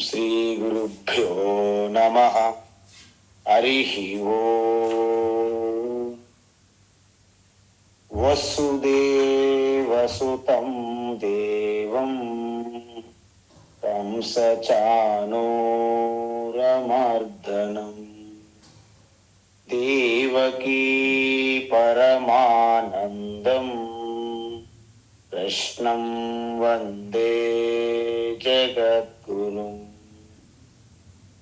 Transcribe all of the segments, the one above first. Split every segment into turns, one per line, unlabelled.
శ్రీ గురుభ్యో నమః. హరి ఓం. వసుదేవసుతం దేవం కంసచానూరమర్దనం దేవకీ పరమానందం కృష్ణం వందే జగద్గురుం.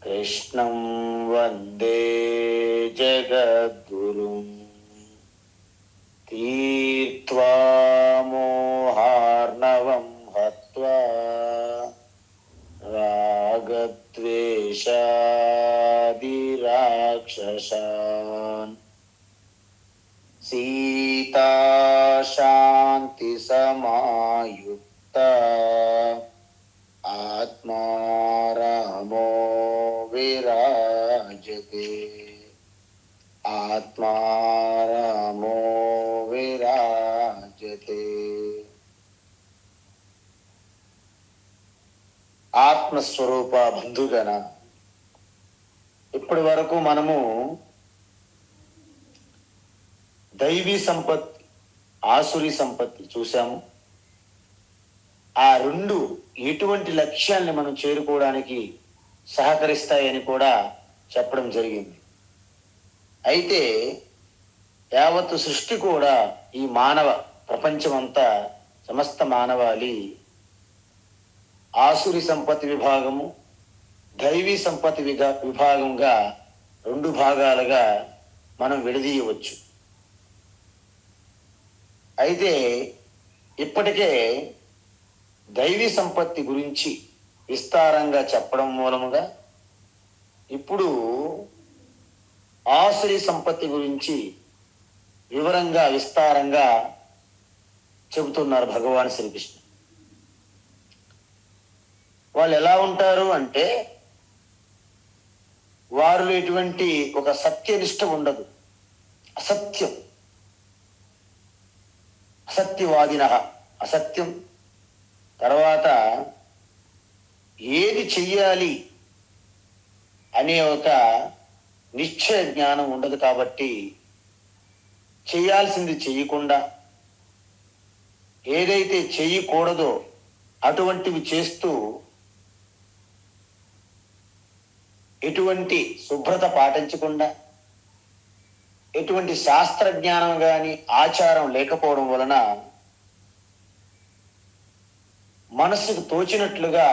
కృష్ణం వందే జగద్గురుం. తీర్త్వా మోహార్ణవం హత్వా రాగద్వేషాదిరాక్షసాన్ సీతా శాంతి సమాయుక్త ఆత్మా రామో విరాజతే. ఆత్మా రామో విరాజతే. ఆత్మస్వరూప బంధుగణ, ఇప్పటి వరకు మనము దైవీ సంపత్తి, ఆసురి సంపత్తి చూసాము. ఆ రెండు ఎటువంటి లక్ష్యాన్ని మనం చేరుకోవడానికి సహకరిస్తాయని కూడా చెప్పడం జరిగింది. అయితే యావత్తు సృష్టి కూడా, ఈ మానవ ప్రపంచమంతా, సమస్త మానవాళి ఆసురి సంపత్తి విభాగము, దైవీ సంపత్తి విభాగంగా రెండు భాగాలుగా మనం విడదీయవచ్చు. అయితే ఇప్పటికే దైవీ సంపత్తి గురించి విస్తారంగా చెప్పడం మూలముగా ఇప్పుడు ఆసురి సంపత్తి గురించి వివరంగా విస్తారంగా చెబుతున్నారు భగవాన్ శ్రీకృష్ణ. వాళ్ళు ఎలా ఉంటారు అంటే, వారిలో ఎటువంటి ఒక సత్యనిష్ట ఉండదు, అసత్యం, అసత్యవాదిన, అసత్యం. తర్వాత ఏది చెయ్యాలి అనే ఒక నిశ్చయ జ్ఞానం ఉండదు. కాబట్టి చేయాల్సింది చెయ్యకుండా, ఏదైతే చెయ్యకూడదో అటువంటివి చేస్తూ, ఎటువంటి శుభ్రత పాటించకుండా, ఎటువంటి శాస్త్ర జ్ఞానం కానీ ఆచారం లేకపోవడం వలన మనస్సుకు తోచినట్లుగా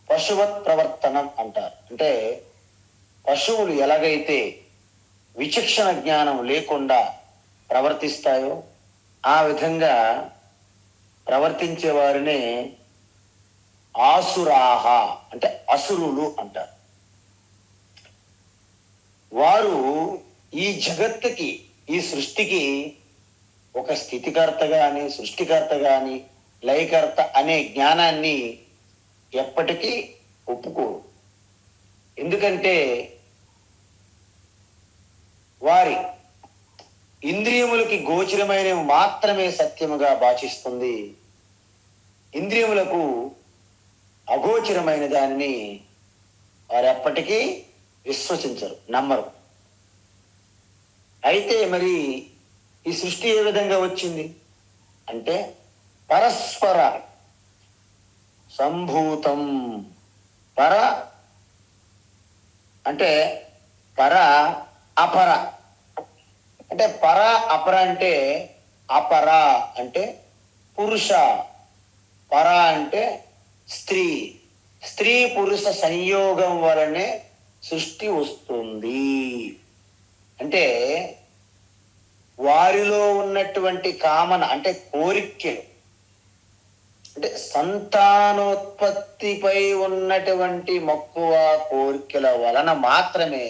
పశువత్ ప్రవర్తనం అంటారు. అంటే పశువులు ఎలాగైతే విచక్షణ జ్ఞానం లేకుండా ప్రవర్తిస్తాయో ఆ విధంగా ప్రవర్తించే వారినే ఆసురాహ అంటే అసురులు అంటారు. వారు ఈ జగత్తుకి, ఈ సృష్టికి ఒక స్థితికర్త గాని, సృష్టికర్త గాని, లయకర్త అనే జ్ఞానాన్ని ఎప్పటికీ ఒప్పుకోరు. ఎందుకంటే వారి ఇంద్రియములకి గోచరమైనవి మాత్రమే సత్యముగా భాషిస్తుంది. ఇంద్రియములకు అగోచరమైన దానిని వారు ఎప్పటికీ విశ్వసించరు, నమ్మరు. అయితే మరి ఈ సృష్టి ఏ విధంగా వచ్చింది అంటే, పరస్పర సంభూతం. పర అంటే పర, అపర అంటే, పర అపర అంటే, అపర అంటే పురుష, పర అంటే స్త్రీ. స్త్రీ పురుష సంయోగం వలనే సృష్టి వస్తుంది. అంటే వారిలో ఉన్నటువంటి కామన అంటే కోరికలు, అంటే సంతానోత్పత్తిపై ఉన్నటువంటి మక్కువ, కోరికల వలన మాత్రమే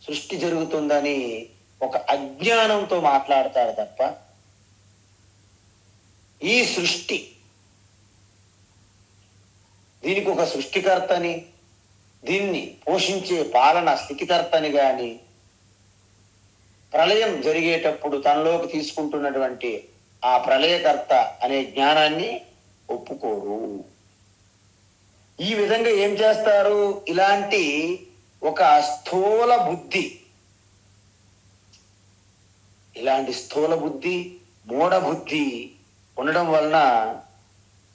సృష్టి జరుగుతుందని ఒక అజ్ఞానంతో మాట్లాడతారు తప్ప, ఈ సృష్టి, దీనికి ఒక సృష్టికర్తని, దీన్ని పోషించే పాలన స్థితికర్తని గాని, ప్రళయం జరిగేటప్పుడు తనలోకి తీసుకుంటున్నటువంటి ఆ ప్రళయకర్త అనే జ్ఞానాన్ని ఒప్పుకోరు. ఈ విధంగా ఏం చేస్తారు? ఇలాంటి ఒక స్థూల బుద్ధి, ఇలాంటి స్థూల బుద్ధి, మూఢ బుద్ధి ఉండడం వలన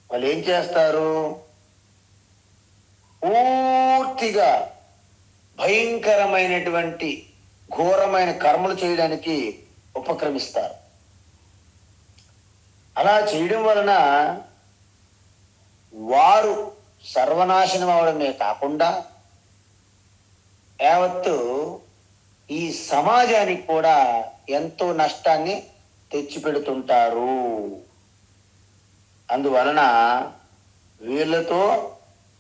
వాళ్ళు ఏం చేస్తారు? పూర్తిగా భయంకరమైనటువంటి ఘోరమైన కర్మలు చేయడానికి ఉపక్రమిస్తారు. అలా చేయడం వలన వారు సర్వనాశనం అవడమే కాకుండా యావత్తు ఈ సమాజానికి కూడా ఎంతో నష్టాన్ని తెచ్చిపెడుతుంటారు. అందువలన వీళ్ళతో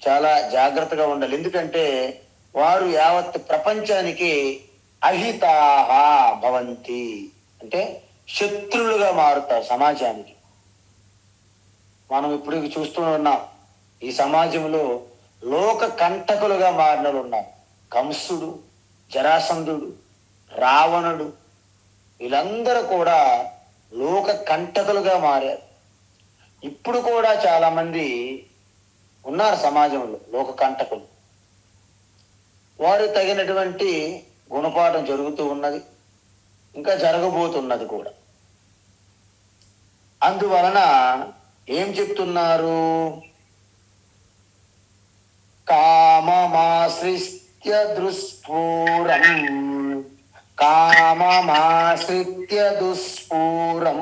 చాలా జాగ్రత్తగా ఉండాలి. ఎందుకంటే వారు యావత్ ప్రపంచానికి అహితాహ భవంతి, అంటే శత్రులుగా మారుతారు సమాజానికి. మనం ఇప్పుడు చూస్తూ ఉన్నాం, ఈ సమాజంలో లోక కంటకులుగా మారిన ఉన్నారు. కంసుడు, జరాసంధుడు, రావణుడు, వీళ్ళందరూ కూడా లోక కంటకులుగా మారారు. ఇప్పుడు కూడా చాలా మంది ఉన్నారు సమాజంలో లోక కంటకులు. వారు తగినటువంటి గుణపాఠం జరుగుతూ ఉన్నది, ఇంకా జరగబోతున్నది కూడా. అందువలన ఏం చెప్తున్నారు? కామమాశ్రిత్య దుస్ఫూరం, కామమాశ్రిత్య దుస్ఫూరం,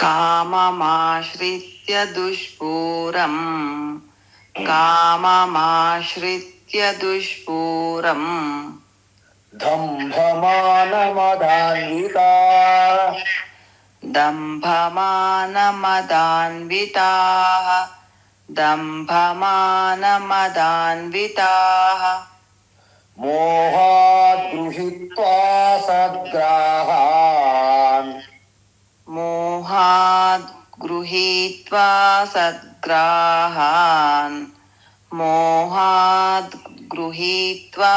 కామమాశ్రిత్య దుష్పూరం, కామమాశ్రిత్య దుష్పూరం,
దంభమానమదాన్వితా,
దంభమానమదాన్వితాః, దంభమానమదాన్వితాః,
మోహాద్ గృహీత్వా సద్గ్రాహాన్,
మోహాద్ గృహీత్వా సద్గ్రాహాన్, మోహాద్ గృహీత్వా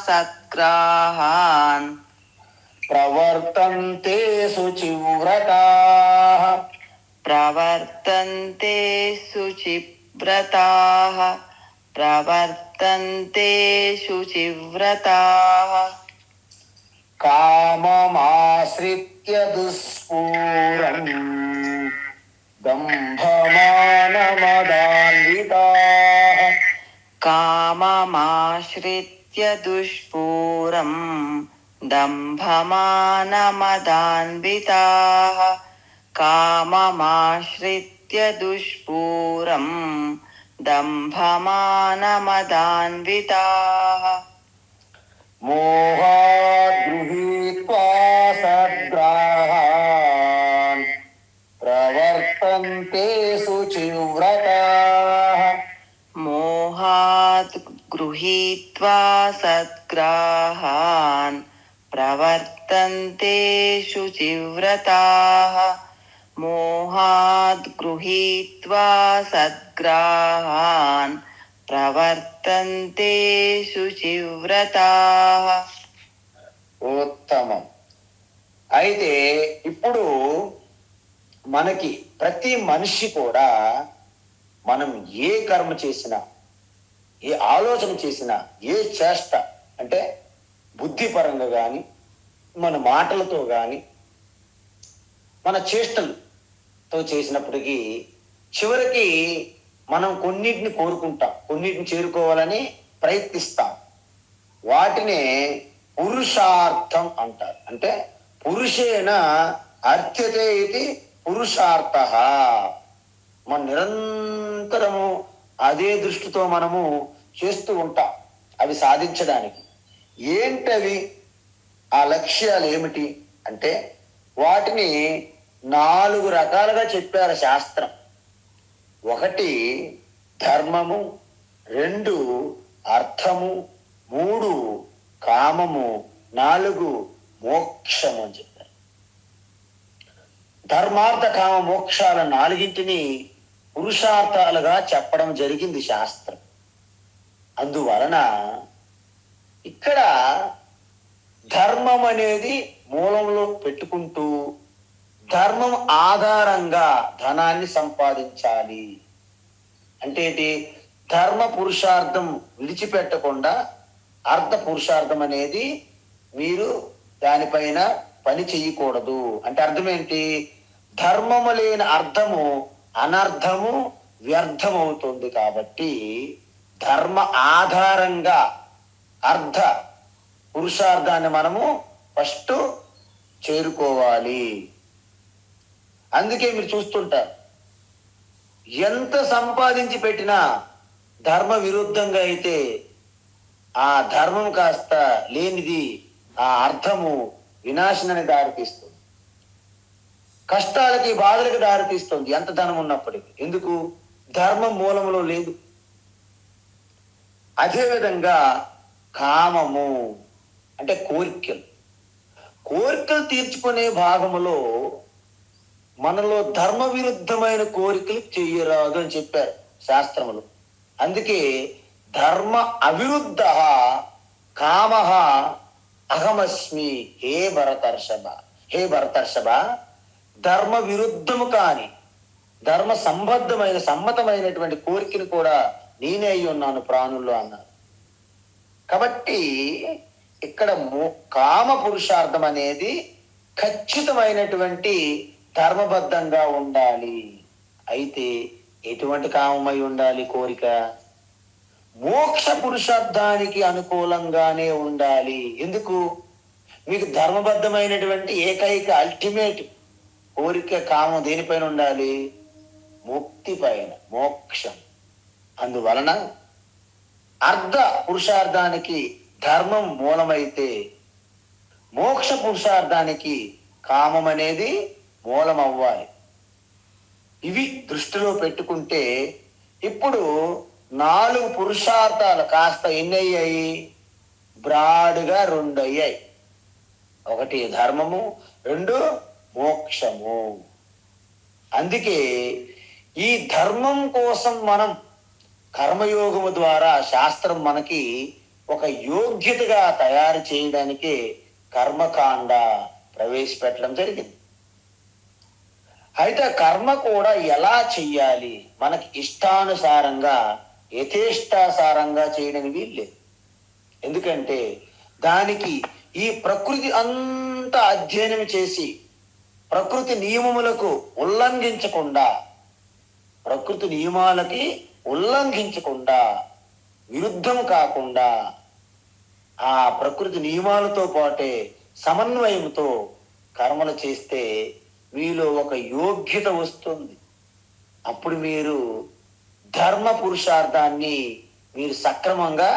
సద్గ్రాహాన్,
ప్రవర్తంతే శుచివ్రతాః,
ప్రవర్తంతే శుచివ్రతాః, ప్రవర్తంతే శుచివ్రతాః,
కామమాశ్రిత్య దుస్ఫూరం, దంభమానమదాన్వితాః,
కామమాశ్రిత్య దుష్పూరం, దంభమానమదాన్వితాః, కామమాశ్రిత్య దుష్పూరం, దంభమానమదాన్వితాః,
మోహాద్ గృహీత్వా సద్గ్రాహాన్, ప్రవర్తంతే శుచివ్రతాః,
మోహాత్ గృహీత్వా సద్గ్రాహాన్, ప్రవర్తంతే శుచివ్రతాః, మోహాద్ గృహీత్వా సద్గ్రాహాన్, ప్రవర్తంతే శుచివ్రతాః.
ఉత్తమం. అయితే ఇప్పుడు మనకి ప్రతి మనిషి కూడా మనం ఏ కర్మ చేసినా, ఏ ఆలోచన చేసినా, ఏ చేష్ట అంటే బుద్ధిపరంగా కానీ, మన మాటలతో కానీ, మన చేష్టలతో చేసినప్పటికీ చివరికి మనం కొన్నిటిని కోరుకుంటాం, కొన్నిటిని చేరుకోవాలని ప్రయత్నిస్తాం. వాటినే పురుషార్థం అంటారు. అంటే పురుషేణ అర్థ్యతే ఇది పురుషార్థ. మన నిరంతరము అదే దృష్టితో మనము చేస్తూ ఉంటాం అవి సాధించడానికి. ఏంటవి ఆ లక్ష్యాలు ఏమిటి అంటే వాటిని 4 రకాలుగా చెప్పారు శాస్త్రం. 1 ధర్మము, 2 అర్థము, 3 కామము, 4 మోక్షము అని చెప్పారు. ధర్మార్థ కామ మోక్షాల 4ంటిని పురుషార్థాలుగా చెప్పడం జరిగింది శాస్త్రం. అందువలన ఇక్కడ ధర్మం అనేది మూలంలో పెట్టుకుంటూ ధర్మం ఆధారంగా ధనాన్ని సంపాదించాలి. అంటే ఏంటి? ధర్మ పురుషార్థం విడిచిపెట్టకుండా అర్థ పురుషార్థం అనేది మీరు దానిపైన పని చెయ్యకూడదు. అంటే అర్థం ఏంటి? ధర్మము లేని అర్థము అనర్థము వ్యర్థమవుతుంది. కాబట్టి ధర్మ ఆధారంగా అర్థ పురుషార్థాన్ని మనము ఫస్ట్ చేరుకోవాలి. అందుకే మీరు చూస్తుంటారు, ఎంత సంపాదించి పెట్టినా ధర్మ విరుద్ధంగా అయితే ఆ ధర్మం కాస్త లేనిది, ఆ అర్థము వినాశనానికి దారితీస్తుంది, కష్టాలకి బాధలకు దారితీస్తుంది ఎంత ధనం ఉన్నప్పటికీ. ఎందుకు? ధర్మం మూలంలో లేదు. అదేవిధంగా కామము అంటే కోరికలు తీర్చుకునే భాగములో మనలో ధర్మ విరుద్ధమైన కోరికలు చెయ్యరాదు అని చెప్పారు శాస్త్రములు. అందుకే ధర్మ అవిరుద్ధ కామ అహమస్మి హే భరతర్షభ, ధర్మ విరుద్ధము కాని ధర్మ సమ్మతమైనటువంటి కోరికను కూడా నేనే అయి ఉన్నాను ప్రాణుల్లో అన్నారు. కాబట్టి ఇక్కడ కామ పురుషార్థం అనేది ఖచ్చితమైనటువంటి ధర్మబద్ధంగా ఉండాలి. అయితే ఎటువంటి కామమై ఉండాలి? కోరిక మోక్ష పురుషార్థానికి అనుకూలంగానే ఉండాలి. ఎందుకు? మీకు ధర్మబద్ధమైనటువంటి ఏకైక అల్టిమేట్ కోరిక కామం దేనిపైన ఉండాలి? ముక్తి పైన, మోక్షం. అందువలన అర్ధ పురుషార్థానికి ధర్మం మూలమైతే మోక్ష పురుషార్థానికి కామం అనేది మూలం అవ్వాలి. ఇవి దృష్టిలో పెట్టుకుంటే ఇప్పుడు 4 పురుషార్థాలు కాస్త ఎన్ని అయ్యాయి? బ్రాడ్గా 2 అయ్యాయి. 1 ధర్మము, 2 మోక్షము. అందుకే ఈ ధర్మం కోసం మనం కర్మయోగము ద్వారా శాస్త్రం మనకి ఒక యోగ్యతగా తయారు చేయడానికి కర్మకాండ ప్రవేశపెట్టడం జరిగింది. అయితే కర్మ కూడా ఎలా చెయ్యాలి? మనకి ఇష్టానుసారంగా యథేష్టాసారంగా చేయడానికి వీల్లేదు. ఎందుకంటే దానికి ఈ ప్రకృతి అంతా అధ్యయనం చేసి ప్రకృతి నియమములకు ఉల్లంఘించకుండా, ప్రకృతి నియమాలకి ఉల్లంఘించకుండా, విరుద్ధం కాకుండా ఆ ప్రకృతి నియమాలతో పాటే సమన్వయంతో కర్మలు చేస్తే మీలో ఒక యోగ్యత వస్తుంది. అప్పుడు మీరు ధర్మ పురుషార్థాన్ని మీరు సక్రమంగా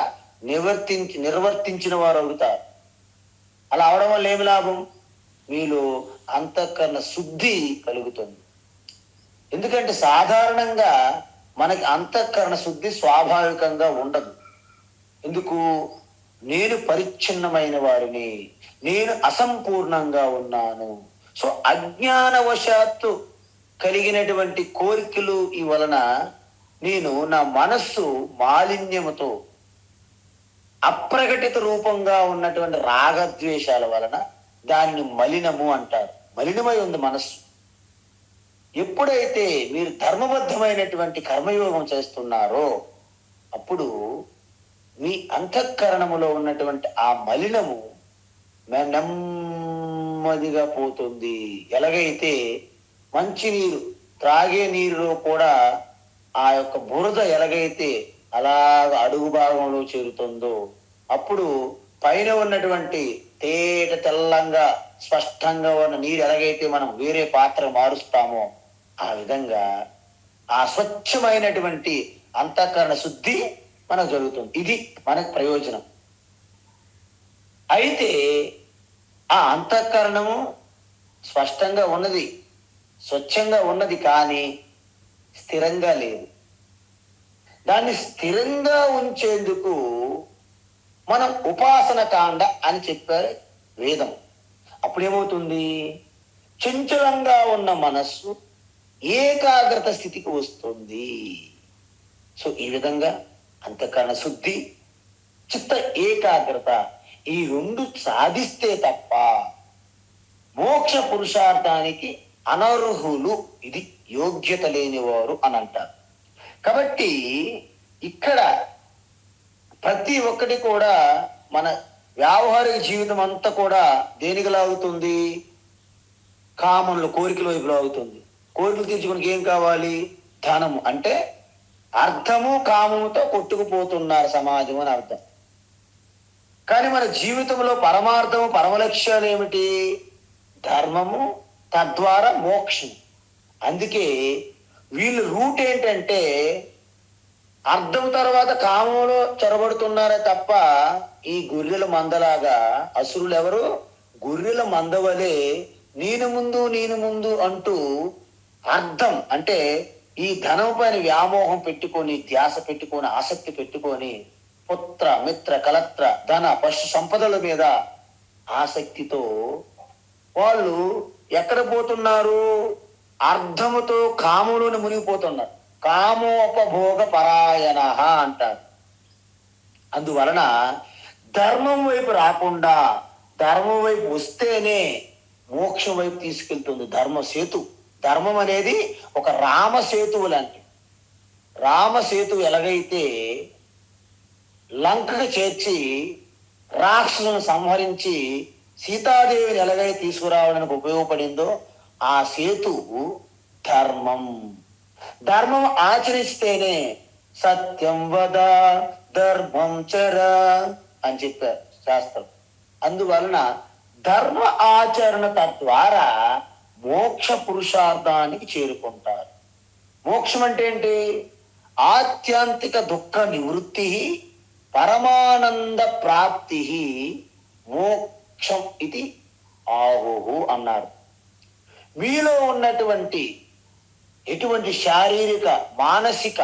నిర్వర్తించిన వారు అవుతారు. అలా అవడం వల్ల ఏమి లాభం? మీలో అంతఃకరణ శుద్ధి కలుగుతుంది. ఎందుకంటే సాధారణంగా మనకి అంతఃకరణ శుద్ధి స్వాభావికంగా ఉండదు. ఎందుకు? నేను పరిచ్ఛిన్నమైన వారిని, నేను అసంపూర్ణంగా ఉన్నాను. సో అజ్ఞానవశాత్తు కలిగినటువంటి కోరికలు ఈ వలన నేను నా మనస్సు మాలిన్యముతో అప్రకటిత రూపంగా ఉన్నటువంటి రాగద్వేషాల వలన దానిని మలినము అంటారు. మలినమై ఉంది మనస్సు. ఎప్పుడైతే మీరు ధర్మబద్ధమైనటువంటి కర్మయోగం చేస్తున్నారో అప్పుడు మీ అంతఃకరణములో ఉన్నటువంటి ఆ మలినము నెమ్మదిగా పోతుంది. ఎలాగైతే మంచినీరు త్రాగే నీరులో కూడా ఆ యొక్క బురద ఎలాగైతే అలాగ అడుగు భాగంలో చేరుతుందో అప్పుడు పైన ఉన్నటువంటి తేట తెల్లంగా స్పష్టంగా ఉన్న నీరు ఎలాగైతే మనం వేరే పాత్ర మారుస్తామో ఆ విధంగా ఆ స్వచ్ఛమైనటువంటి అంతఃకరణ శుద్ధి మనకు జరుగుతుంది. ఇది మనకు ప్రయోజనం. అయితే ఆ అంతఃకరణము స్పష్టంగా ఉన్నది, స్వచ్ఛంగా ఉన్నది, కానీ స్థిరంగా లేదు. దాన్ని స్థిరంగా ఉంచేందుకు మనం ఉపాసన కాండ అని చెప్పారు వేదం. అప్పుడేమవుతుంది? చంచలంగా ఉన్న మనస్సు ఏకాగ్రత స్థితికి వస్తుంది. సో ఈ విధంగా అంతఃకరణ శుద్ధి, చిత్త ఏకాగ్రత ఈ 2 సాధిస్తే తప్ప మోక్ష పురుషార్థానికి అనర్హులు, ఇది యోగ్యత లేనివారు అని అంటారు. కాబట్టి ఇక్కడ ప్రతి ఒక్కటి కూడా మన వ్యావహారిక జీవితం అంతా కూడా దేనికి లాగుతుంది? కామన్లు, కోరికల వైపు లాగుతుంది. కోరికలు తీర్చుకునికి ఏం కావాలి? ధనము. అంటే అర్థము కామముతో కొట్టుకుపోతున్నారు సమాజం అని అర్థం. కానీ మన జీవితంలో పరమార్థము, పరమలక్ష్యాలు ఏమిటి? ధర్మము, తద్వారా మోక్షం. అందుకే వీళ్ళు రూట్ ఏంటంటే అర్థం తర్వాత కామంలో చొరబడుతున్నారే తప్ప ఈ గొర్రెల మందలాగా అసురులు ఎవరు? గొర్రెల మందవలే నేను ముందు అంటూ అర్థం అంటే ఈ ధనం పైన వ్యామోహం పెట్టుకొని, ధ్యాస పెట్టుకొని, ఆసక్తి పెట్టుకొని పుత్ర మిత్ర కలత్ర ధన పశు సంపదల మీద ఆసక్తితో వాళ్ళు ఎక్కడ పోతున్నారు? అర్థముతో కాములోని మునిగిపోతున్నారు. కామోపభోగ పరాయణ అంటారు. అందువలన ధర్మం వైపు రాకుండా ధర్మం వైపు వస్తేనే మోక్షం వైపు తీసుకెళ్తుంది ధర్మ సేతు. ధర్మం అనేది ఒక రామసేతువు లాంటి. రామసేతువు ఎలాగైతే లంకకు చేర్చి రాక్షసులను సంహరించి సీతాదేవిని ఎలాగైతే తీసుకురావడానికి ఉపయోగపడిందో ఆ సేతువు ధర్మం. ధర్మం ఆచరిస్తేనే సత్యం వద ధర్మం చర అని చెప్పారు శాస్త్రం. అందువలన ధర్మ ఆచరణ తద్వారా మోక్ష పురుషార్థానికి చేరుకుంటారు. మోక్షం అంటే ఏంటి? ఆత్యాంతిక దుఃఖ నివృత్తి, పరమానంద ప్రాప్తి మోక్షం ఇది ఆహుహు అన్నారు. మీలో ఉన్నటువంటి ఎటువంటి శారీరక మానసిక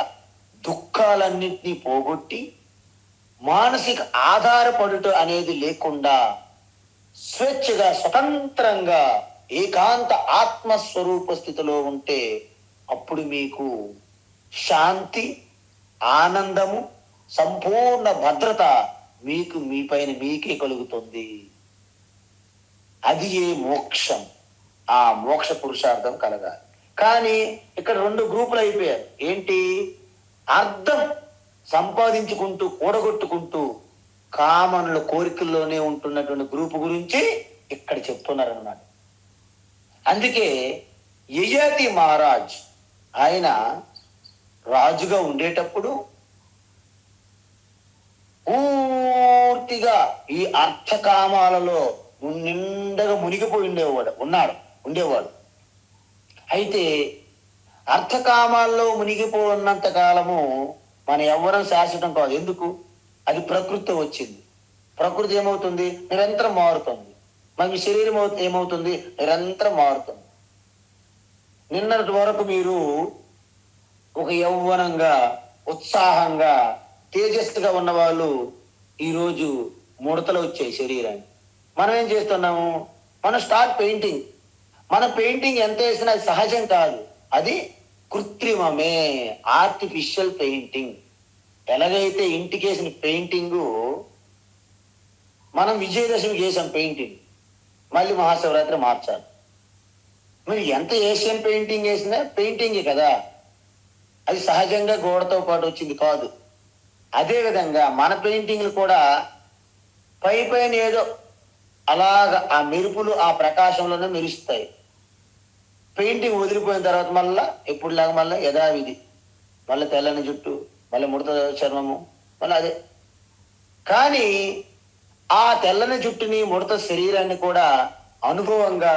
దుఃఖాలన్నింటినీ పోగొట్టి మానసిక ఆధారపడుట అనేది లేకుండా స్వేచ్ఛగా స్వతంత్రంగా ఏకాంత ఆత్మస్వరూప స్థితిలో ఉంటే అప్పుడు మీకు శాంతి, ఆనందము, సంపూర్ణ భద్రత మీకు మీ పైన మీకే కలుగుతుంది. అది ఏ మోక్షం. ఆ మోక్ష పురుషార్థం కలగాలి. కానీ ఇక్కడ రెండు గ్రూపులు అయిపోయారు. ఏంటి? అర్థం సంపాదించుకుంటూ కూడగొట్టుకుంటూ కామన్ల కోరికల్లోనే ఉంటున్నటువంటి గ్రూపు గురించి ఇక్కడ చెప్తున్నారన్నమాట. అందుకే యయాతి మహారాజ్ ఆయన రాజుగా ఉండేటప్పుడు పూర్తిగా ఈ అర్థకామాలలో నిండగా మునిగిపోయి ఉండేవాడు. అయితే అర్థకామాల్లో మునిగిపోయినంత కాలము మన ఎవ్వరం శాశ్వతం కాదు. ఎందుకు? అది ప్రకృతి వచ్చింది. ప్రకృతి ఏమవుతుంది? నిరంతరం మారుతుంది. మన శరీరం ఏమవుతుంది? నిరంతరం మారుతుంది. నిన్నటి వరకు మీరు ఒక యౌవనంగా, ఉత్సాహంగా, తేజస్సుగా ఉన్న వాళ్ళు ఈరోజు ముడతలు వచ్చాయి శరీరానికి. మనం ఏం చేస్తున్నాము? మనం స్టార్ట్ పెయింటింగ్. మన పెయింటింగ్ ఎంత వేసినా అది సహజం కాదు, అది కృత్రిమమే, ఆర్టిఫిషియల్ పెయింటింగ్. ఎలాగైతే ఇంటికి వేసిన పెయింటింగు మనం విజయదశమికి వేసాం పెయింటింగ్, మళ్ళీ మహాశివరాత్రి మార్చాలి. మరి ఎంత ఏషియన్ పెయింటింగ్ వేసినా పెయింటింగే కదా, అది సహజంగా గోడతో పాటు వచ్చింది కాదు. అదేవిధంగా మన పెయింటింగ్లు కూడా పైన ఏదో అలాగ ఆ మెరుపులు ఆ ప్రకాశంలోనే మెరుస్తాయి. పెయింటింగ్ వదిలిపోయిన తర్వాత మళ్ళా ఎప్పుడులాగా మళ్ళీ యథావిధి, మళ్ళీ తెల్లని జుట్టు, మళ్ళీ ముడత చర్మము, మళ్ళీ అదే. కానీ ఆ తెల్లని జుట్టుని, ముడత శరీరాన్ని కూడా అనుభవంగా,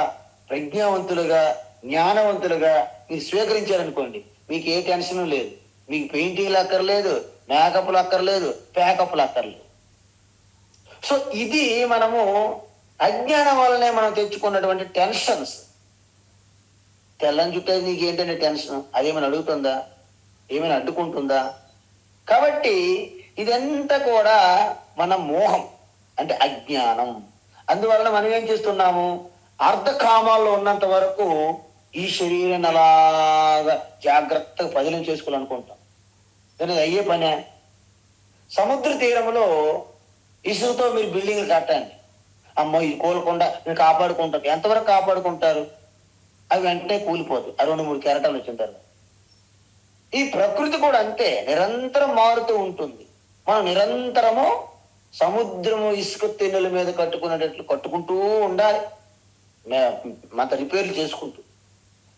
ప్రజ్ఞావంతులుగా, జ్ఞానవంతులుగా మీరు స్వీకరించారనుకోండి, మీకు ఏ టెన్షన్ లేదు. మీకు పెయింటింగ్లు అక్కర్లేదు, మేకప్లు అక్కర్లేదు, ప్యాకప్లు అక్కర్లేదు. సో ఇది మనము అజ్ఞానం వల్లనే మనం తెచ్చుకున్నటువంటి టెన్షన్స్. తెల్లని చుట్టూ నీకు ఏంటంటే టెన్షన్, అదేమైనా అడుగుతుందా? ఏమైనా అడ్డుకుంటుందా? కాబట్టి ఇదంతా కూడా మన మోహం, అంటే అజ్ఞానం. అందువలన మనం ఏం చేస్తున్నాము? అర్ధకామాల్లో ఉన్నంత వరకు ఈ శరీరాన్ని అలాగా జాగ్రత్తగా పదిలం చేసుకోవాలనుకుంటాం. కానీ అయ్యే పనే. సముద్ర తీరంలో ఇసుకతో మీరు బిల్డింగ్లు కట్టండి, అమ్మో ఇది కూలకుండా మీరు కాపాడుకుంటారు. ఎంతవరకు కాపాడుకుంటారు? అవి వెంటనే కూలిపోతాయి. ఆ 2-3 కెరటాలు వచ్చిన తర్వాత. ఈ ప్రకృతి కూడా అంతే, నిరంతరం మారుతూ ఉంటుంది. మనం నిరంతరము సముద్రము ఇసుక తెన్నుల మీద కట్టుకునేటట్లు కట్టుకుంటూ ఉండాలి, మన రిపేర్లు చేసుకుంటూ.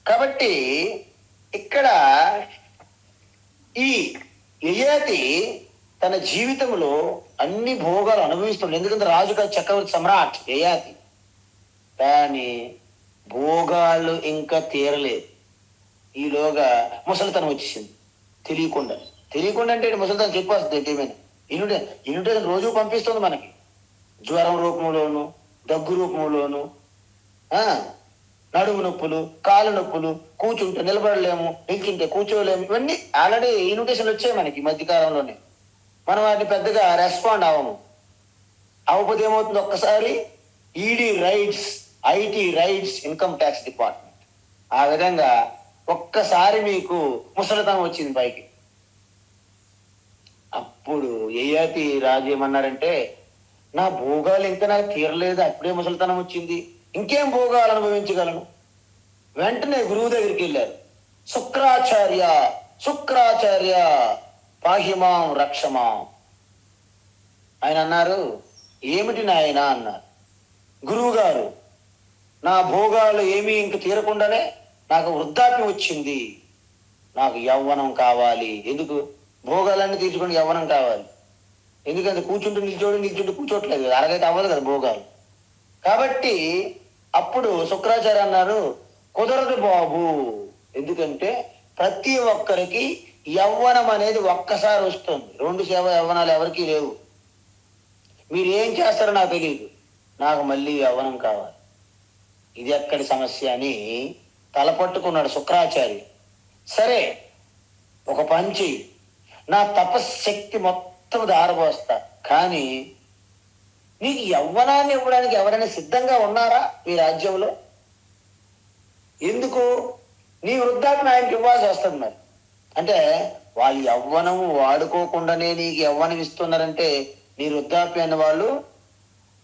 కాబట్టి ఇక్కడ ఈ యయాతి తన జీవితంలో అన్ని భోగాలు అనుభవిస్తున్నాడు. ఎందుకంటే రాజుగారు చక్రవర్తి సమ్రాట్ యయాతి. కానీ భోగాలు ఇంకా తీరలేదు. ఈలోగా ముసలితనం వచ్చేసింది. తెలియకుండా అంటే ముసలితనం చెప్పేస్తుంది ఏమైనా. ఇన్విటేషన్ రోజు పంపిస్తుంది మనకి, జ్వరం రూపంలోను, దగ్గు రూపంలోను, నడుము నొప్పులు, కాళ్ళ నొప్పులు, కూర్చుంటే నిలబడలేము, నిల్చుంటే కూర్చోలేము. ఇవన్నీ ఆల్రెడీ ఇన్విటేషన్లు వచ్చాయి మనకి ఈ మధ్యకాలంలోనే. మనం వాటిని పెద్దగా రెస్పాండ్ అవ్వకపోతే ఏమవుతుంది, ఒక్కసారి ED rides, IT rides, income tax department. ఆ విధంగా ఒక్కసారి మీకు ముసలితనం వచ్చింది పైకి. అప్పుడు యయాతి రాజు ఏమన్నారంటే, నా భోగాలు ఇంకా నాకు తీరలేదు, అప్పుడే ముసలితనం వచ్చింది, ఇంకేం భోగాలు అనుభవించగలను. వెంటనే గురువు దగ్గరికి వెళ్ళారు. శుక్రాచార్య పాహిమాం రక్షమాం. ఆయన అన్నారు, ఏమిటి నాయన అన్నారు. గురువు గారు, నా భోగాలు ఏమీ ఇంక తీరకుండానే నాకు వృద్ధాప్యం వచ్చింది, నాకు యవ్వనం కావాలి. ఎందుకు? భోగాలన్నీ తీర్చుకొని యవ్వనం కావాలి. ఎందుకంటే నిల్చుంటూ కూర్చోట్లేదు, అలాగైతే అవ్వదు కదా భోగాలు. కాబట్టి అప్పుడు శుక్రాచార్య అన్నారు, కుదరదు బాబు. ఎందుకంటే ప్రతి ఒక్కరికి యవ్వనం అనేది ఒక్కసారి వస్తుంది, రెండు యవ్వనాలు ఎవరికీ లేవు. మీరు ఏం చేస్తారో నాకు తెలియదు, నాకు మళ్ళీ యవ్వనం కావాలి. ఇది ఎక్కడి సమస్య అని తలపట్టుకున్నాడు శుక్రాచార్య. సరే, ఒక పంచి, నా తపశ్శక్తి మొత్తం దారబోస్తా, కానీ నీకు యవ్వనాన్ని ఇవ్వడానికి ఎవరైనా సిద్ధంగా ఉన్నారా ఈ రాజ్యంలో? ఎందుకు? నీ వృద్ధాప్యం ఆయనకి ఇవ్వాల్సి వస్తుంది. మరి అంటే వాళ్ళు యవ్వనము వాడుకోకుండానే నీకు యవ్వనం ఇస్తున్నారంటే నీ వృద్ధాప్యాన్ని వాళ్ళు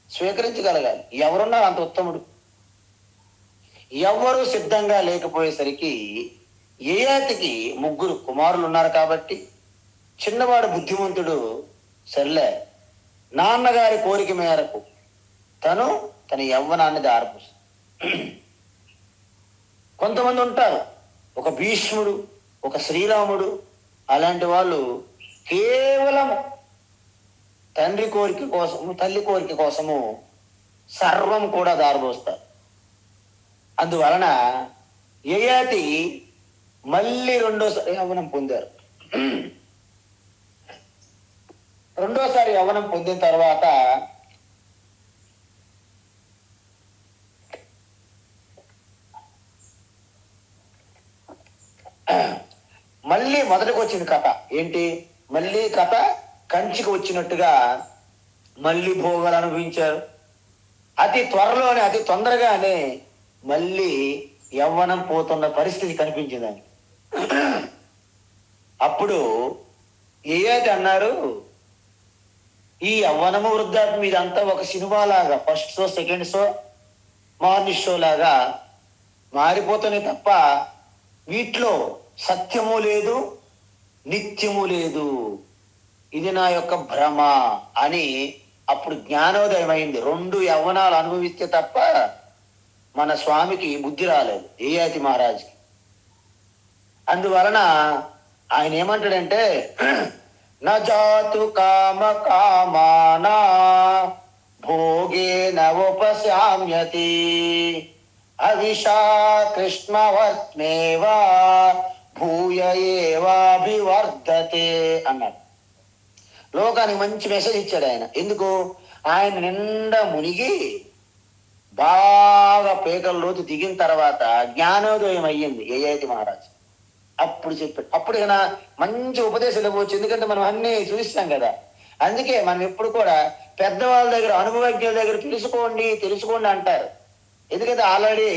స్వీకరించగలగాలి. ఎవరున్నారు అంత ఉత్తముడు? ఎవరు సిద్ధంగా లేకపోయేసరికి యయాతికి 3 కుమారులు ఉన్నారు కాబట్టి చిన్నవాడు బుద్ధిమంతుడు, సర్లే నాన్నగారి కోరిక మేరకు తన యవ్వనాన్ని దారపోస్తుంది. కొంతమంది ఉంటారు, ఒక భీష్ముడు, ఒక శ్రీరాముడు, అలాంటి వాళ్ళు కేవలం తండ్రి కోరిక కోసము, తల్లి కోరిక కోసము సర్వం కూడా దారబోస్తారు. అందువలన యయాతి మళ్ళీ రెండోసారి యవ్వనం పొందారు. రెండోసారి యవ్వనం పొందిన తర్వాత మళ్ళీ మొదటికి వచ్చింది కథ. ఏంటి? మళ్ళీ కథ కంచికి వచ్చినట్టుగా మళ్ళీ భోగాలు అనుభవించారు. అతి త్వరలోనే, అతి తొందరగానే మళ్ళీ యవ్వనం పోతున్న పరిస్థితి కనిపించిందని. అప్పుడు యయాతి అన్నారు, ఈ యవ్వనము వృద్ధాప్యం ఇదంతా ఒక సినిమా లాగా, first show, second show, morning show లాగా మారిపోతున్నాయి తప్ప వీటిలో సత్యము లేదు, నిత్యము లేదు. ఇది నా యొక్క భ్రమ అని అప్పుడు జ్ఞానోదయం అయింది. 2 యవ్వనాలు అనుభవిస్తే తప్ప మన స్వామికి బుద్ధి రాలేదు, యయాతి మహారాజుకి. అందువలన ఆయన ఏమంటాడంటే, నజాతు కామ కామానా భోగే నవోపశామ్యతి అవిషా కృష్ణవర్త్మేవా భూయ ఏవాభివర్ధతే అన్నాడు. లోకానికి మంచి మెసేజ్ ఇచ్చాడు ఆయన. ఎందుకు? ఆయన నిండా మునిగి బాగా పేకల లోతు దిగిన తర్వాత జ్ఞానోదయం అయ్యింది యయాతి మహారాజు. అప్పుడు చెప్పాడు. అప్పుడు ఇక మంచి ఉపదేశాలు ఇవ్వచ్చు, ఎందుకంటే మనం అన్ని చూస్తాం కదా. అందుకే మనం ఎప్పుడు కూడా పెద్దవాళ్ళ దగ్గర, అనుభవజ్ఞుల దగ్గర తెలుసుకోండి అంటారు. ఎందుకంటే ఆల్రెడీ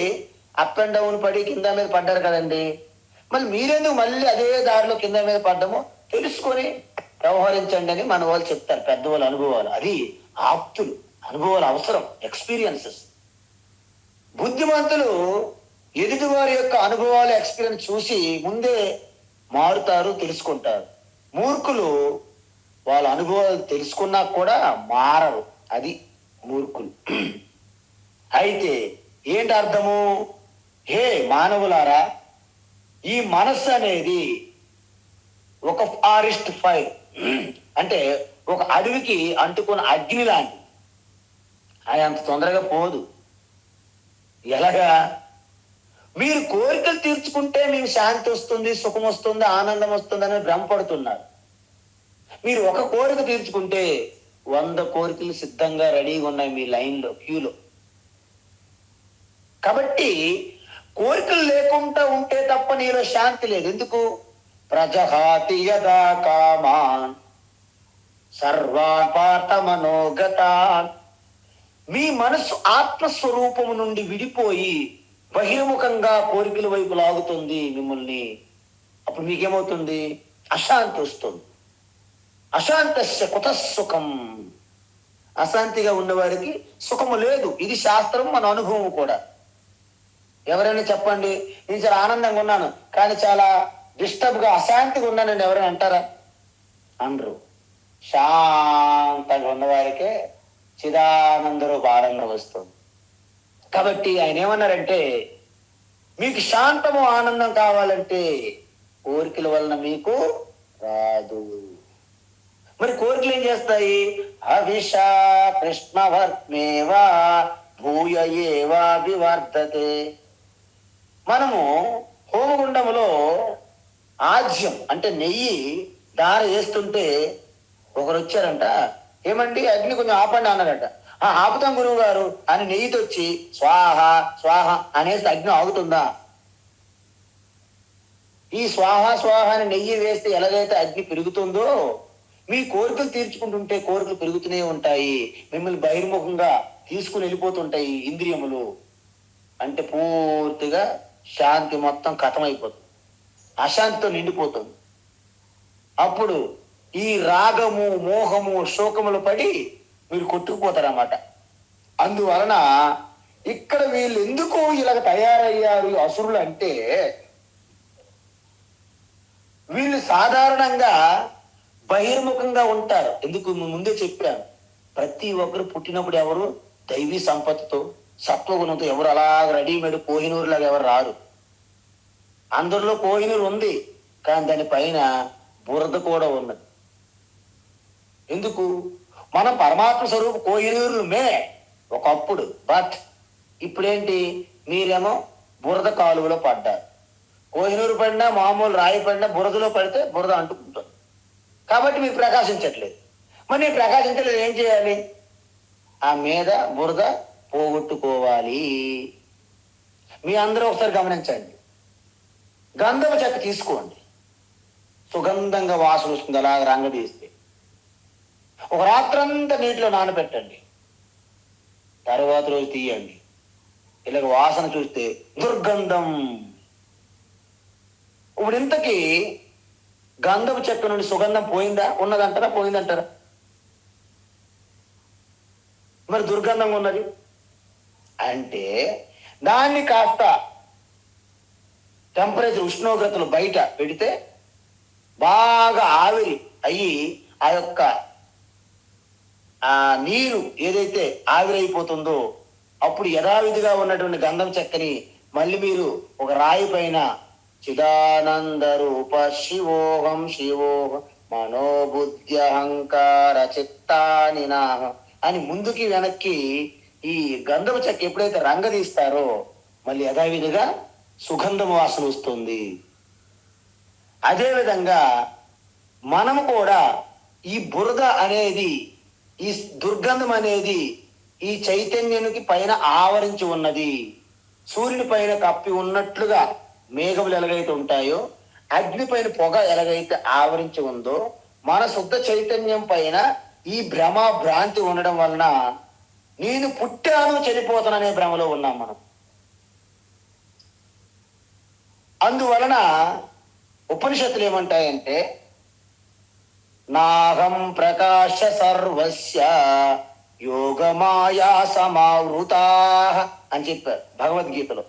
అప్ అండ్ డౌన్ పడి కింద మీద పడ్డారు కదండి. మళ్ళీ మీరెందుకు మళ్ళీ అదే దారిలో కింద మీద పడ్డమో తెలుసుకొని వ్యవహరించండి అని మన వాళ్ళు చెప్తారు, పెద్దవాళ్ళ అనుభవాలు. అది ఆప్తులు, అనుభవాలు అవసరం, ఎక్స్పీరియన్సెస్. బుద్ధిమంతులు ఎదుటి వారి యొక్క అనుభవాలు, ఎక్స్పీరియన్స్ చూసి ముందే మారుతారు, తెలుసుకుంటారు. మూర్ఖులు వాళ్ళ అనుభవాలు తెలుసుకున్నా కూడా మారరు. అది మూర్ఖులు. అయితే ఏంటి అర్థము? హే మానవులారా, ఈ మనస్సు అనేది ఒక ఫారెస్ట్ ఫైర్, అంటే ఒక అడవికి అంటుకున్న అగ్ని లాంటి. అది అంత తొందరగా పోదు. ఎలాగా? మీరు కోరికలు తీర్చుకుంటే మీకు శాంతి వస్తుంది, సుఖం వస్తుంది, ఆనందం వస్తుంది అని భ్రమపడుతున్నారు. మీరు ఒక కోరిక తీర్చుకుంటే 100 కోరికలు సిద్ధంగా రెడీగా ఉన్నాయి మీ లైన్లో, క్యూలో. కాబట్టి కోరికలు లేకుండా ఉంటే తప్ప నీలో శాంతి లేదు. ఎందుకు? ప్రజహాతి యదా కామాన్ సర్వాన్ పార్థ మనోగతాన్. మీ మనస్సు ఆత్మస్వరూపము నుండి విడిపోయి బహిర్ముఖంగా కోరికల వైపు లాగుతుంది మిమ్మల్ని. అప్పుడు మీకేమవుతుంది? అశాంతి వస్తుంది. అశాంతస్య కుతః సుఖం. అశాంతిగా ఉన్నవారికి సుఖము లేదు. ఇది శాస్త్రం, మన అనుభవం కూడా. ఎవరైనా చెప్పండి, నేను చాలా ఆనందంగా ఉన్నాను కానీ చాలా డిస్టర్బ్గా అశాంతిగా ఉన్నానని ఎవరైనా అంటారా? అనరు. శాంతంగా ఉన్నవారికే చిదానంద రూప ఆనందం వస్తుంది. కాబట్టి ఆయన ఏమన్నారంటే, మీకు శాంతము ఆనందం కావాలంటే కోరికల వలన మీకు రాదు. మరి కోరికలు ఏం చేస్తాయి? అవిష కృష్ణవర్మేవా భూయ ఏవా వివర్ధతే. మనము హోమగుండములో ఆజ్యం అంటే నెయ్యి దార వేస్తుంటే ఒకరు వచ్చారంట, ఏమండి అగ్ని కొంచెం ఆపండి అన్నారట. ఆపుతాం గురువు గారు అని నెయ్యితో వచ్చి స్వాహ స్వాహ అనేసి అగ్ని ఆగుతుందా? ఈ స్వాహ స్వాహ అని నెయ్యి వేస్తే ఎలాగైతే అగ్ని పెరుగుతుందో, మీ కోరికలు తీర్చుకుంటుంటే కోరికలు పెరుగుతూనే ఉంటాయి. మిమ్మల్ని బహిర్ముఖంగా తీసుకుని వెళ్ళిపోతుంటాయి ఇంద్రియములు. అంటే పూర్తిగా శాంతి మొత్తం కథమైపోతుంది, అశాంతితో నిండిపోతుంది. అప్పుడు ఈ రాగము, మోహము, శోకములు పడి మీరు కొట్టుకుపోతారన్నమాట. అందువలన ఇక్కడ వీళ్ళు ఎందుకు ఇలాగ తయారయ్యారు అసురులు అంటే, వీళ్ళు సాధారణంగా బహిర్ముఖంగా ఉంటారు. ఎందుకు? ముందే చెప్పాను, ప్రతి ఒక్కరు పుట్టినప్పుడు ఎవరు దైవీ సంపత్తితో సత్వగుణంతో ఎవరు అలాగ రెడీమేడ్ కోహినూరు లాగా ఎవరు రారు. అందరిలో కోహినూరు ఉంది, కానీ దానిపైన బురద కూడా ఉన్నది. ఎందుకు? మనం పరమాత్మ స్వరూప కోహినూరులు మే ఒకప్పుడు. బట్ ఇప్పుడేంటి? మీరేమో బురద కాలువలో పడ్డారు. కోహినూరు పడినా, మామూలు రాయి పడినా బురదలో పడితే బురద అంటుకుంటుంది. కాబట్టి మీరు ప్రకాశించట్లేదు. మరి నేను ప్రకాశించలేదు, ఏం చేయాలి? ఆ మీద బురద పోగొట్టుకోవాలి. మీ అందరూ ఒకసారి గమనించండి. గంధపు చెక్క తీసుకోండి, సుగంధంగా వాసన వస్తుంది అలాగ రంగ తీస్తే. ఒక రాత్రంతా నీటిలో నానబెట్టండి, తర్వాత రోజు తీయండి. ఇలాగ వాసన చూస్తే దుర్గంధం. ఇప్పుడు ఇంతకీ గంధపు చెక్క నుండి సుగంధం పోయిందా? ఉన్నదంటారా? పోయిందంటారా? మరి దుర్గంధంగా ఉన్నది అంటే దాన్ని కాస్త టెంపరేచర్, ఉష్ణోగ్రతలు బయట పెడితే బాగా ఆవిరి అయ్యి ఆ యొక్క ఆ నీరు ఏదైతే ఆవిరైపోతుందో అప్పుడు యథావిధిగా ఉన్నటువంటి గంధం చెక్కని మళ్ళీ మీరు ఒక రాయి పైన చిదానంద రూప శివోహం శివోహం మనోబుద్ధి అహంకార చిత్తాని నాహం అని ముందుకి వెనక్కి ఈ గంధపు చెక్క ఎప్పుడైతే రంగదీస్తారో మళ్ళీ యథావిధిగా సుగంధం వాసన వస్తుంది. అదేవిధంగా మనము కూడా ఈ బురద అనేది, ఈ దుర్గంధం అనేది ఈ చైతన్యానికి పైన ఆవరించి ఉన్నది. సూర్యుని పైన కప్పి ఉన్నట్లుగా మేఘములు ఎలాగైతే ఉంటాయో, అగ్ని పైన పొగ ఎలాగైతే ఆవరించి ఉందో, మన శుద్ధ చైతన్యం పైన ఈ భ్రమ భ్రాంతి ఉండడం వలన నేను పుట్టాను చనిపోతాననే భ్రమలో ఉన్నాం మనం. అందువలన ఉపనిషత్తులు ఏమంటాయంటే, నాహం ప్రకాశ సర్వస్య యోగమాయా సమావృతా అని చెప్పారు భగవద్గీతలో.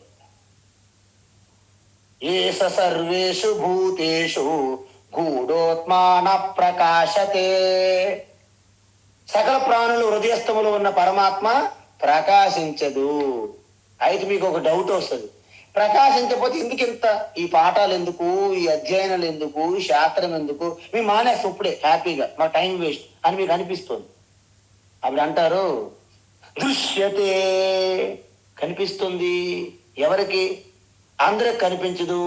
ఏష సర్వేషు భూతేషు గూఢోత్మాన ప్రకాశతే. సకల ప్రాణులు హృదయస్థములో ఉన్న పరమాత్మ ప్రకాశించదు. అయితే మీకు ఒక డౌట్ వస్తుంది, ప్రకాశించకపోతే ఎందుకు ఇంత ఈ పాఠాలు ఎందుకు, ఈ అధ్యయనాలు ఎందుకు, ఈ శాస్త్రం ఎందుకు, మీ మానేస్తే ఇప్పుడే హ్యాపీగా మా టైం వేస్ట్ అని మీకు అనిపిస్తుంది. అప్పుడు అంటారు దృశ్యతే, కనిపిస్తుంది. ఎవరికి? అందరికి కనిపించదు.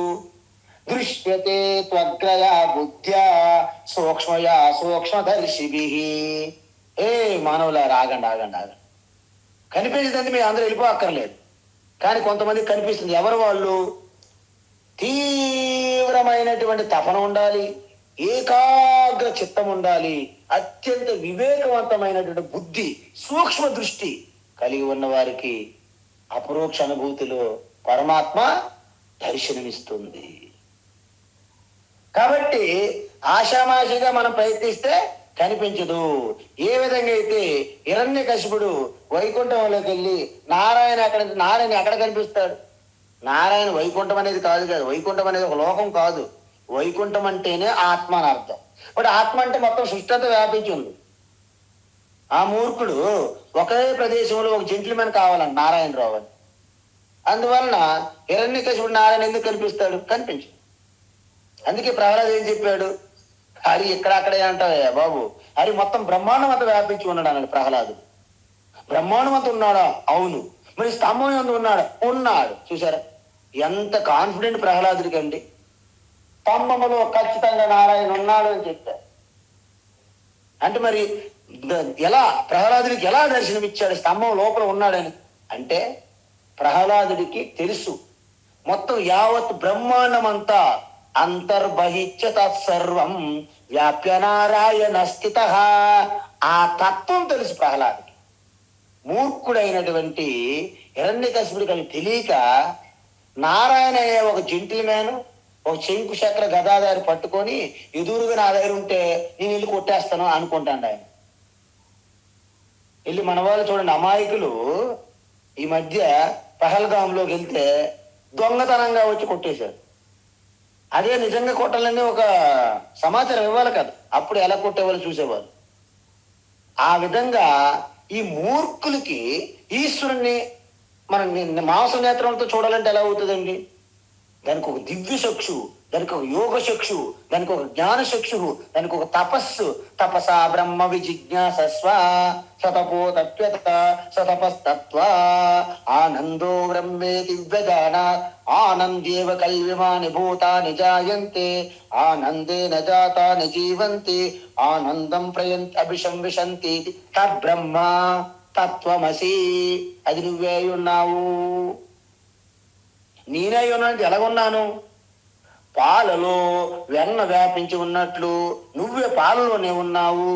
దృశ్యతే త్వగ్రయా బుద్ధ్యా సూక్ష్మయా సూక్ష్మదర్శిభి. ఏ మానవులారా, ఆగండి ఆగండి ఆగండి. కనిపించదంటే మీరు అందరూ వెళ్ళిపోక్కర్లేదు, కానీ కొంతమంది కనిపిస్తుంది. ఎవరు వాళ్ళు? తీవ్రమైనటువంటి తపన ఉండాలి, ఏకాగ్ర చిత్తం ఉండాలి, అత్యంత వివేకవంతమైనటువంటి బుద్ధి, సూక్ష్మ దృష్టి కలిగి ఉన్న వారికి అపరోక్ష అనుభూతిలో పరమాత్మ దర్శనమిస్తుంది. కాబట్టి ఆషామాషిగా మనం ప్రయత్నిస్తే కనిపించదు. ఏ విధంగా అయితే హిరణ్యకశిపుడు వైకుంఠంలోకి వెళ్ళి నారాయణ ఎక్కడ కనిపిస్తాడు? నారాయణ వైకుంఠం అనేది కాదు కదా, వైకుంఠం అనేది ఒక లోకం కాదు. వైకుంఠం అంటేనే ఆత్మ అని అర్థం. బట్ ఆత్మ అంటే మొత్తం సృష్టి అంతా వ్యాపించి ఉంది. ఆ మూర్ఖుడు ఒకే ప్రదేశంలో ఒక జెంట్లమెన్ కావాలంట నారాయణరావు అని. అందువలన హిరణ్యకశిపుడు నారాయణ ఎందుకు కనిపిస్తాడు? కనిపించు. అందుకే ప్రహ్లాద్ ఏం చెప్పాడు? హరి ఇక్కడక్కడే అంటావయ్యా బాబు, హరి మొత్తం బ్రహ్మాండం అంతా వ్యాపించి ఉన్నాడు అన్నాడు ప్రహ్లాదు. బ్రహ్మాండం అంతా ఉన్నాడా? అవును. మరి స్తంభం ఎంత ఉన్నాడా? ఉన్నాడు. చూసారా ఎంత కాన్ఫిడెంట్ ప్రహ్లాదుడికి అండి. స్తంభములో ఖచ్చితంగా నారాయణ ఉన్నాడు అని చెప్పారు. అంటే మరి ఎలా ప్రహ్లాదుడికి ఎలా దర్శనమిచ్చాడు స్తంభం లోపల ఉన్నాడని? అంటే ప్రహ్లాదుడికి తెలుసు మొత్తం యావత్ బ్రహ్మాండం అంతా అంతర్బహిత్య తత్సర్వం వ్యాప్య నారాయణ స్థిత. ఆ తత్వం తెలుసు ప్రహ్లాదుడికి. మూర్ఖుడైనటువంటి హిరణ్యకశిపుడికి అది తెలియక నారాయణ అనే ఒక జెంటిల్మ్యాన్ ఒక శంకు చక్ర గదాదారి పట్టుకొని ఎదురుగా నా దగ్గర ఉంటే నేను ఇల్లు కొట్టేస్తాను అనుకుంటాను ఆయన. వెళ్ళి మన వాళ్ళు చూడండి, అమాయకులు ఈ మధ్య పహల్గాంలోకి వెళ్తే దొంగతనంగా వచ్చి కొట్టేశారు. అదే నిజంగా కొట్టాలని ఒక సమాచారం ఇవ్వాలి కదా, అప్పుడు ఎలా కొట్టేవాళ్ళు చూసేవాళ్ళు. ఆ విధంగా ఈ మూర్ఖులకి ఈశ్వరుణ్ణి మనం మాంస నేత్రంతో చూడాలంటే ఎలా అవుతుందండి? దానికి ఒక దివ్య చక్షు, దానికి ఒక యోగ చక్షు, దానికి ఒక జ్ఞాన చక్షు, దానికి ఒక తపస్సు. తపసా బ్రహ్మ విజిజ్ఞాసస్వ సతపో తప్యత సతపస్తత్వ ఆనందో బ్రహ్మే దివ్యజాన ఆనందేవ కల్విమాని భూతాని జాయంతే ఆనందే నజాతాని జీవంతి ఆనందం ప్రయంతి అభిశంవిశంతి తద్బ్రహ్మ తత్వమసి. అది నువ్వే ఉన్నావు. నేనే ఉన్నానంటే ఎలాగున్నాను? పాలలో వెన్న వ్యాపించి ఉన్నట్లు నువ్వే పాలలోనే ఉన్నావు.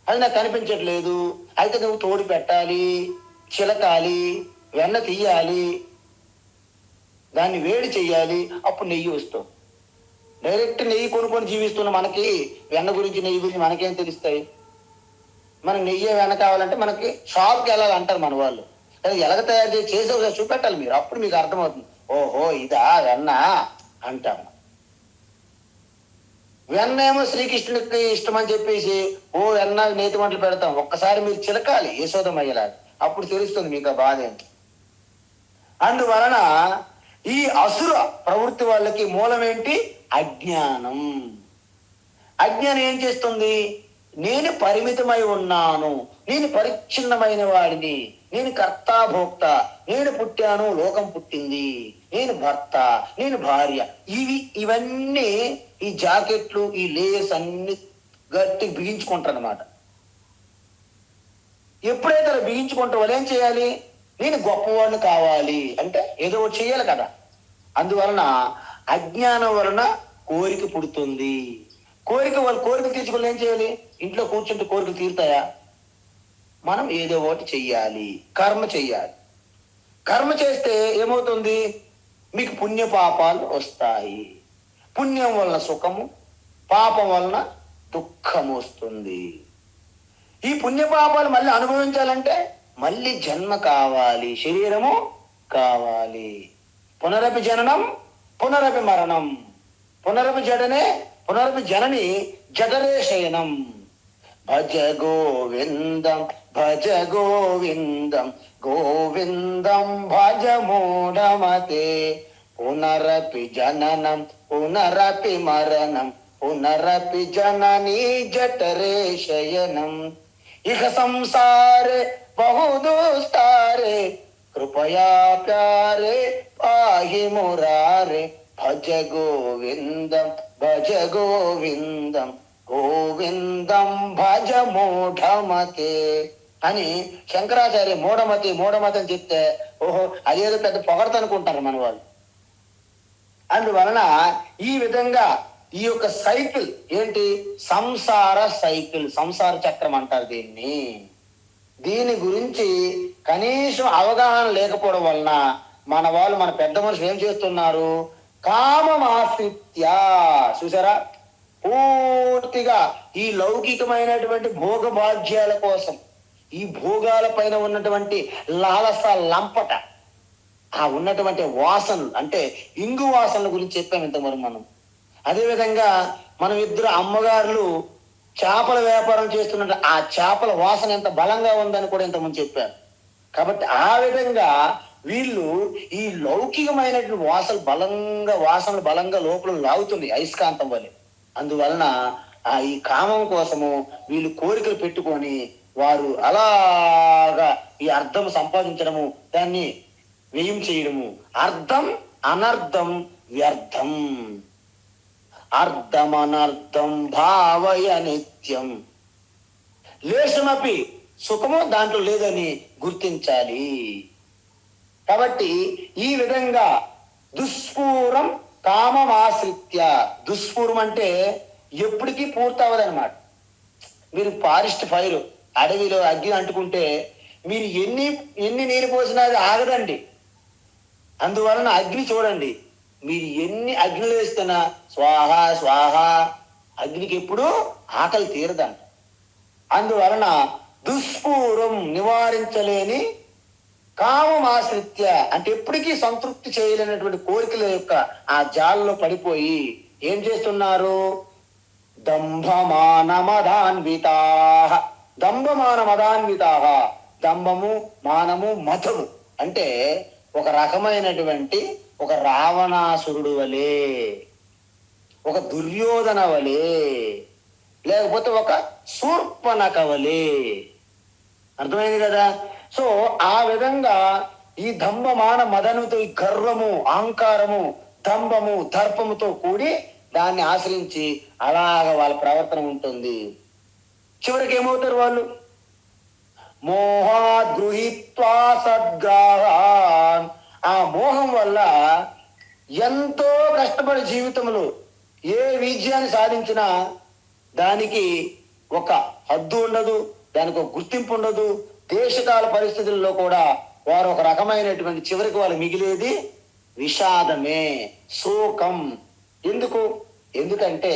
అది నాకు కనిపించట్లేదు. అయితే నువ్వు తోడు పెట్టాలి, చిలకాలి, వెన్న తీయాలి, దాన్ని వేడి చెయ్యాలి, అప్పుడు నెయ్యి వస్తావు. డైరెక్ట్ నెయ్యి కొనుక్కొని జీవిస్తున్న మనకి వెన్న గురించి నెయ్యి గురించి మనకేం తెలుస్తాయి? మనకు నెయ్యి వెన్న కావాలంటే మనకి షాప్కి వెళ్ళాలంటారు మన వాళ్ళు. ఎలాగ తయారు చేసే చూపెట్టాలి మీరు, అప్పుడు మీకు అర్థమవుతుంది. ఓహో ఇదా వెన్న అంటాం. వెన్న ఏమో శ్రీకృష్ణుడికి ఇష్టం అని చెప్పేసి ఓ వెన్న నేతి మంటలు పెడతాం. ఒక్కసారి మీరు చిలకాలి యశోదమయ్యేలాగా, అప్పుడు తెలుస్తుంది మీకు ఆ బాధ ఏంటి. అందువలన ఈ అసుర ప్రవృత్తి వాళ్ళకి మూలం ఏంటి? అజ్ఞానం. అజ్ఞానం ఏం చేస్తుంది? నేను పరిమితమై ఉన్నాను, నేను పరిచ్ఛిన్నమైన వాడిని, నేను కర్త భోక్త, నేను పుట్టాను లోకం పుట్టింది, నేను భర్త, నేను భార్య, ఇవన్నీ ఈ జాకెట్లు ఈ లేయర్స్ అన్ని గట్టి బిగించుకుంటారు అనమాట. ఎప్పుడైతే అలా బిగించుకుంటే వాళ్ళు ఏం చేయాలి? నేను గొప్పవాడిని కావాలి అంటే ఏదో ఒకటి చేయాలి కదా. అందువలన అజ్ఞానం వలన కోరిక పుడుతుంది. కోరిక తీర్చుకుని ఏం చేయాలి? ఇంట్లో కూర్చుంటే కోరికలు తీరుతాయా? మనం ఏదో ఒకటి చెయ్యాలి, కర్మ చెయ్యాలి. కర్మ చేస్తే ఏమవుతుంది? మీకు పుణ్య పాపాలు వస్తాయి. పుణ్యం వలన సుఖము, పాపం వలన దుఃఖము వస్తుంది. ఈ పుణ్య పాపాలు మళ్ళీ అనుభవించాలంటే మళ్ళీ జన్మ కావాలి, శరీరము కావాలి. పునరపి జననం పునరపి మరణం, పునరపి జడనే, పునరపి జనని జఠరే శయనం. భజ గోవిందం భజ గోవిందం గోవిందం భజ మూఢమతే. పునరపి జననం పునరపి మరణం పునరపి జననీ జఠరే శయనం. ఇహ సంసారే బహుదుస్తారే కృపయా ప్యారే పాహి మురారే. భజ గోవిందం భజ గోవిందం గోవిందం భజ మూఢమతే అని శంకరాచార్య మూఢమతి మూఢమతి అని చెప్తే ఓహో అదేదో పెద్ద పొగడత అనుకుంటారు మన వాళ్ళు. అందువలన ఈ విధంగా ఈ యొక్క సైకిల్ ఏంటి, సంసార సైకిల్, సంసార చక్రం అంటారు దీన్ని. దీని గురించి కనీసం అవగాహన లేకపోవడం వలన మన వాళ్ళు, మన పెద్ద మనుషులు ఏం చేస్తున్నారు, కామమాశ్రిత్య, చూసారా, పూర్తిగా ఈ లౌకికమైనటువంటి భోగభాగ్యాల కోసం, ఈ భోగాల పైన ఉన్నటువంటి లాలస లంపట, ఆ ఉన్నటువంటి వాసనలు అంటే ఇంగు వాసనల గురించి చెప్పాము ఇంతవరకు మనం. అదేవిధంగా మనం ఇద్దరు అమ్మగారులు చేపల వ్యాపారం చేస్తున్నట్టు ఆ చేపల వాసన ఎంత బలంగా ఉందని కూడా ఇంతకుముందు చెప్పారు. కాబట్టి ఆ విధంగా వీళ్ళు ఈ లౌకికమైనటువంటి వాసనలు బలంగా లోపల లాగుతుంది అయస్కాంతం వల్ల. అందువలన ఈ కామం కోసము వీళ్ళు కోరికలు పెట్టుకొని వారు అలాగా ఈ అర్థం సంపాదించడము, దాన్ని వ్యయం చేయడము. అర్థం అనర్థం వ్యర్థం, అర్థమనర్థం భావయ నిత్యం. లేశమపి సుఖము దాంట్లో లేదని గుర్తించాలి. కాబట్టి ఈ విధంగా దుస్ఫూరం కామమాశ్రిత్య, దుస్ఫూరం అంటే ఎప్పటికీ పూర్తవదనమాట. మీరు ఫారెస్ట్ ఫైర్, అడవిలో అగ్ని అంటుకుంటే మీరు ఎన్ని నీరు పోసినా అది ఆగదండి. అందువలన అగ్ని చూడండి, మీరు ఎన్ని అగ్నిలు వేస్తున్నా స్వాహ స్వాహ, అగ్నికి ఎప్పుడు ఆకలి తీరదంట. అందువలన దుస్ఫూరం నివారించలేని కామమాశ్రిత్య అంటే ఎప్పటికీ సంతృప్తి చేయలేనటువంటి కోరికల యొక్క ఆ జాల్లో పడిపోయి ఏం చేస్తున్నారు, దంభమానమదాన్వితా. దంభమానమదాన్వితా, దంభము మానము మతము అంటే ఒక రకమైనటువంటి ఒక రావణాసురుడు వలె, ఒక దుర్యోధన వలె, లేకపోతే ఒక శూర్పణఖ వలె. అర్థమైంది కదా. సో ఆ విధంగా ఈ దంభమాన మదనుతో, ఈ గర్వము అహంకారము దంభము దర్పముతో కూడి దాన్ని ఆశ్రయించి అలాగ వాళ్ళ ప్రవర్తన ఉంటుంది. చివరికి ఏమవుతారు వాళ్ళు, మోహాద్ గృహీత్వా సద్గ్రాహాన్. ఆ మోహం వల్ల ఎంతో కష్టపడి జీవితంలో ఏ విజయాన్ని సాధించినా దానికి ఒక హద్దు ఉండదు, దానికి ఒక గుర్తింపు ఉండదు. దేశకాల పరిస్థితుల్లో కూడా వారు ఒక రకమైనటువంటి చివరికి వాళ్ళు మిగిలేది విషాదమే, శోకం. ఎందుకంటే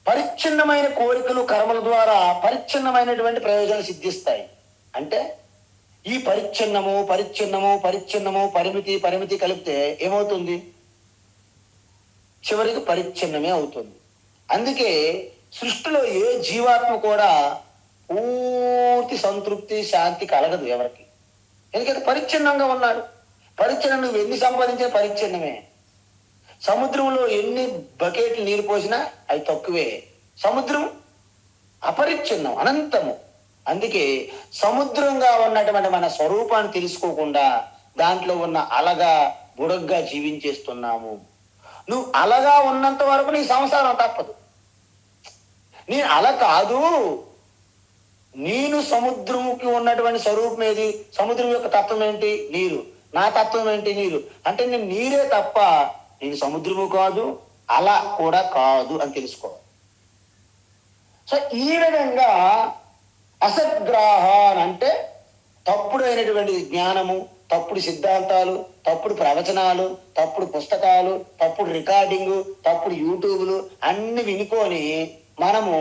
పరిచ్ఛిన్నమైన కోరికలు కర్మల ద్వారా పరిచ్ఛిన్నమైనటువంటి ప్రయోజనాలు సిద్ధిస్తాయి. అంటే ఈ పరిచ్ఛిన్నము పరిమితి కలిపితే ఏమవుతుంది, చివరికి పరిచ్ఛిన్నమే అవుతుంది. అందుకే సృష్టిలో ఏ జీవాత్మ కూడా పూర్తి సంతృప్తి శాంతి కలగదు ఎవరికి. ఎందుకంటే పరిచ్ఛిన్నంగా ఉన్నాడు. పరిచ్ఛిన్నం నువ్వు ఎన్ని సంపాదించే పరిచ్ఛిన్నమే. సముద్రంలో ఎన్ని బకెట్లు నీరు పోసినా అవి తక్కువే. సముద్రం అపరిచ్ఛిన్నం, అనంతము. అందుకే సముద్రంగా ఉన్నటువంటి మన స్వరూపాన్ని తెలుసుకోకుండా దాంట్లో ఉన్న అలగా బుడగ్గా జీవించేస్తున్నాము. నువ్వు అలగా ఉన్నంత వరకు నీ సంసారం తప్పదు. నేను అల కాదు, నేను సముద్రముకి ఉన్నటువంటి స్వరూపం ఏది, సముద్రం యొక్క తత్వం ఏంటి, నీరు. నా తత్వం ఏంటి, నీరు. అంటే నేను నీరే తప్ప నేను సముద్రము కాదు, అల కూడా కాదు అని తెలుసుకోవాలి. సో ఈ విధంగా అసద్గ్రాహాన్ అంటే తప్పుడైనటువంటి జ్ఞానము, తప్పుడు సిద్ధాంతాలు, తప్పుడు ప్రవచనాలు, తప్పుడు పుస్తకాలు, తప్పుడు రికార్డింగు, తప్పుడు యూట్యూబ్లు అన్ని వినుకొని మనము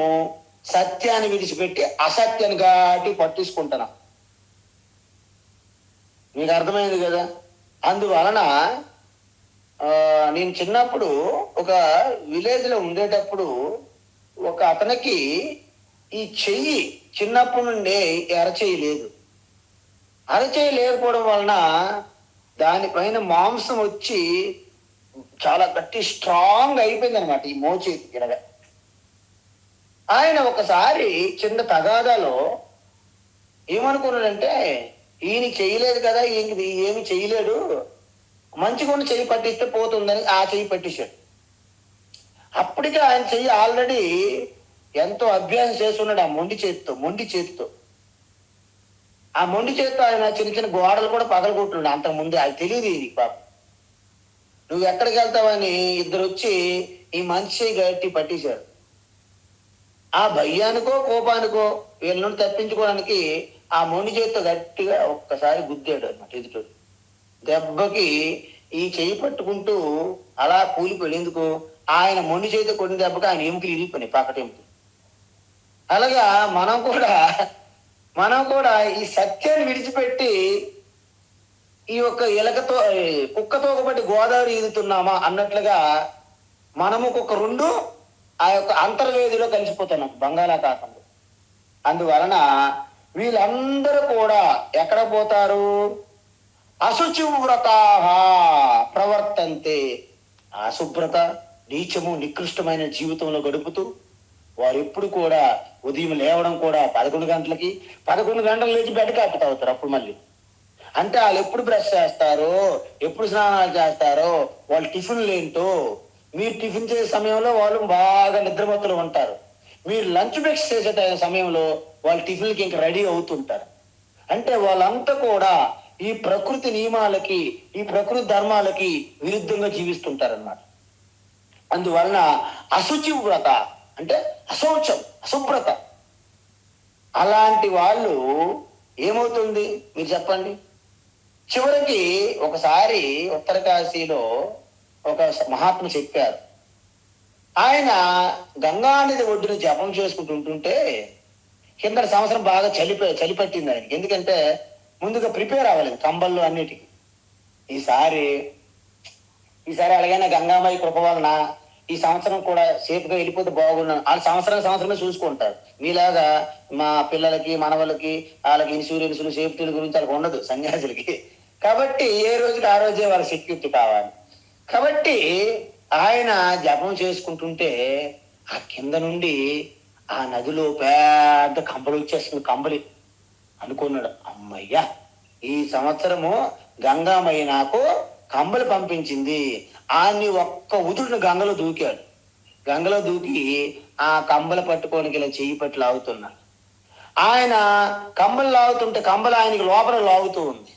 సత్యాన్ని విడిచిపెట్టి అసత్యాన్ని గాటి పట్టించుకుంటున్నాం. మీకు అర్థమైంది కదా. అందువలన నేను చిన్నప్పుడు ఒక విలేజ్ లో ఉండేటప్పుడు ఒక అతనికి ఈ చెయ్యి చిన్నప్పటి నుండే అరచెయ్యి లేదు. అరచెయ్యి లేకపోవడం వలన దానిపైన మాంసం వచ్చి చాలా గట్టి స్ట్రాంగ్ అయిపోయింది అనమాట ఈ మోచేతి గిరగ. ఆయన ఒకసారి చిన్న తగాదాలో ఏమనుకున్నాడంటే, ఈయన చేయలేదు కదా, ఈయనకి ఏమి చేయలేడు, మంచిగా ఉన్న చెయ్యి పట్టిస్తే పోతుందని ఆ చెయ్యి పట్టించాడు. అప్పటికే ఆయన చెయ్యి ఆల్రెడీ ఎంతో అభ్యాసం చేస్తున్నాడు ఆ మొండి చేతితో. ఆ మొండి చేతితో ఆయన చిన్న చిన్న గోడలు కూడా పగలగొట్టున్నాడు అంతకు ముందే. అది తెలియదు ఇది పాపం. నువ్వు ఎక్కడికి వెళ్తావని ఇద్దరు వచ్చి ఈ మనిషి గట్టి పట్టేశారు. ఆ భయ్యానికో కోపానికో వీళ్ళ నుండి తప్పించుకోవడానికి ఆ మొండి చేతితో గట్టిగా ఒక్కసారి గుద్దాడు అన్నమాట ఎదుటోడు. దెబ్బకి ఈ చెయ్యి పట్టుకుంటూ అలా కూలిపోయాడు. ఎందుకు? ఆయన మొండి చేతితో కొట్టిన దెబ్బకి ఆయన ఎముకలు ఇరిగిపోయినాయి, పక్కట ఎముకలు. అలాగా మనం కూడా ఈ సత్యాన్ని విడిచిపెట్టి ఈ యొక్క కుక్కతో ఒకటి గోదావరి ఈదుతున్నామా అన్నట్లుగా మనము ఒక రెండు ఆ యొక్క అంతర్వేదిలో కలిసిపోతున్నాం బంగాళాఖాతంలో. అందువలన వీళ్ళందరూ కూడా ఎక్కడ పోతారు? అశుచివ్రతా ప్రవర్తంతే. అశుభ్రత, నీచము, నికృష్టమైన జీవితంలో గడుపుతూ వారు ఎప్పుడు కూడా ఉదయం లేవడం కూడా 11 గంటలకి, 11 గంటలు లేచి బెడ్ కాపీ తాగుతారు. అప్పుడు మళ్ళీ అంటే వాళ్ళు ఎప్పుడు బ్రష్ చేస్తారో, ఎప్పుడు స్నానాలు చేస్తారో, వాళ్ళు టిఫిన్లు ఏంటో. మీరు టిఫిన్ చేసే సమయంలో వాళ్ళు బాగా నిద్రమత్తులు ఉంటారు. మీరు లంచ్ బ్రేక్స్ చేసే సమయంలో వాళ్ళు టిఫిన్లకి ఇంకా రెడీ అవుతుంటారు. అంటే వాళ్ళంతా కూడా ఈ ప్రకృతి నియమాలకి, ఈ ప్రకృతి ధర్మాలకి విరుద్ధంగా జీవిస్తుంటారన్నమాట. అందువలన అశుచి వ్రత అంటే అశౌచం, అశుభ్రత. అలాంటి వాళ్ళు ఏమవుతుంది మీరు చెప్పండి? చివరికి ఒకసారి ఉత్తరకాశీలో ఒక మహాత్మ చెప్పారు. ఆయన గంగానది ఒడ్డున జపం చేసుకుంటుంటే కింద సంవత్సరం బాగా చలి పట్టింది ఆయనకి. ఎందుకంటే ముందుగా ప్రిపేర్ అవ్వలేదు కంబళ్ళు అన్నిటికీ. ఈసారి అలాగైనా గంగామాయి కృప వలన ఈ సంవత్సరం కూడా సేఫ్గా వెళ్ళిపోతే బాగున్నాను. వాళ్ళు సంవత్సరమే చూసుకుంటారు. మీలాగా మా పిల్లలకి, మనవలకి, వాళ్ళకి ఇన్సూరెన్సులు, సేఫ్టీల గురించి వాళ్ళకి ఉండదు సన్యాసులకి. కాబట్టి ఏ రోజుకి ఆ రోజే వాళ్ళ సెక్యూరిటీ కావాలి. కాబట్టి ఆయన జపం చేసుకుంటుంటే ఆ కింద నుండి ఆ నదిలో పెద్ద కంబలు వచ్చేస్తుంది. కంబలి అనుకున్నాడు, అమ్మయ్యా ఈ సంవత్సరము గంగామయ్య నాకు కంబలు పంపించింది. ఆయన్ని ఒక్క ఉదుడిని గంగలో దూకాడు. గంగలో దూకి ఆ కంబలు పట్టుకోనికి ఇలా చెయ్యి పట్టి లాగుతున్నాడు. ఆయన కంబలు లాగుతుంటే కంబలు ఆయనకి లోపల లాగుతూ ఉంది.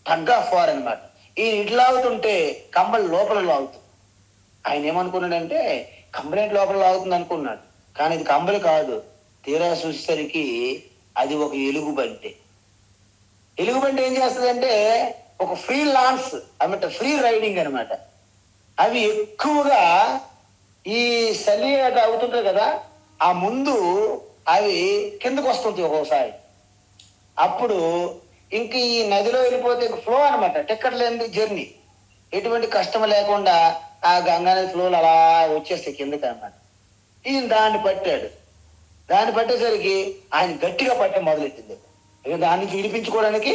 టగ్ ఆఫ్ వార్ అనమాట. ఈ ఇటు లాగుతుంటే కంబలు లోపల లాగుతుంది. ఆయన ఏమనుకున్నాడంటే కంబలేంటి లోపల లాగుతుంది అనుకున్నాడు. కానీ ఇది కంబలు కాదు. తీరా చూసేసరికి అది ఒక ఎలుగుబంటి. ఎలుగుబంటి ఏం చేస్తుందంటే ఒక ఫ్రీ లాన్స్ అన్నమాట, ఫ్రీ రైడింగ్ అనమాట. అవి ఎక్కువగా ఈ చలి అట్లా అవుతుంటాయి కదా, ఆ ముందు అవి కిందకు వస్తుంటాయి ఒక్కోసారి. అప్పుడు ఇంక ఈ నదిలో వెళ్ళిపోతే ఫ్లో అనమాట, టికెట్ లేని జర్నీ, ఎటువంటి కష్టం లేకుండా ఆ గంగా నది ఫ్లోలు అలా వచ్చేస్తాయి కిందకి అనమాట. ఈయన దాన్ని పట్టాడు. దాన్ని పట్టేసరికి ఆయన గట్టిగా పట్టే మొదలెట్టింది. ఇక దాని నుంచి విడిపించుకోవడానికి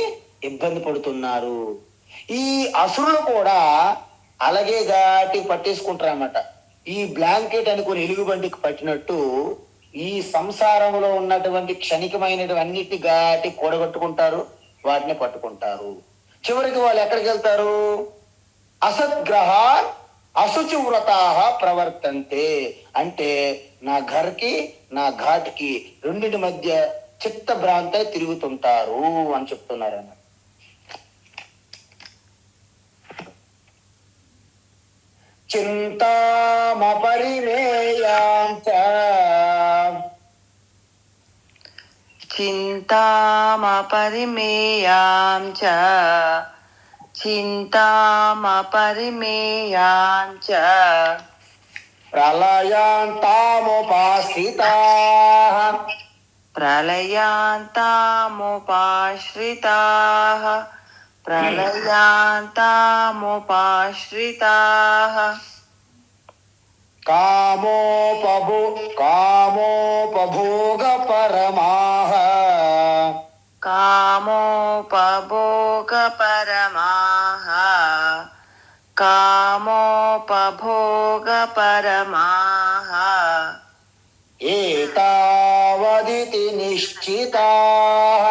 ఇబ్బంది పడుతున్నారు. ఈ అసురులు కూడా అలాగే ఘాటి పట్టేసుకుంటారు అన్నమాట. ఈ బ్లాంకెట్ అనుకుని ఎలుగుబంటికి పట్టినట్టు ఈ సంసారంలో ఉన్నటువంటి క్షణికమైనటువంటి అన్నిటి ఘాటి కూడగట్టుకుంటారు, వాటిని పట్టుకుంటారు. చివరికి వాళ్ళు ఎక్కడికి వెళ్తారు? అసద్గ్రహ అశుచి వ్రతా ప్రవర్తంతే. అంటే నా ఘర్కి నా ఘాట్కి రెండింటి మధ్య చిత్త భ్రాంత తిరుగుతుంటారు అని చెప్తున్నారు అన్న. చింతామపరిమేయాంచ
చింతామపరిమేయాం చ చింతామపరిమేయాం చ
ప్రళయాంతాముపాశ్రితాః
ప్రళయాంతాముపాశ్రితాః ప్రళయాంతాముపాశ్రితాః
కామోపభోగ పరమాః
కామోపభోగపరమాః కామోపభోగపరమాః
ఏతావదితి నిశ్చితాః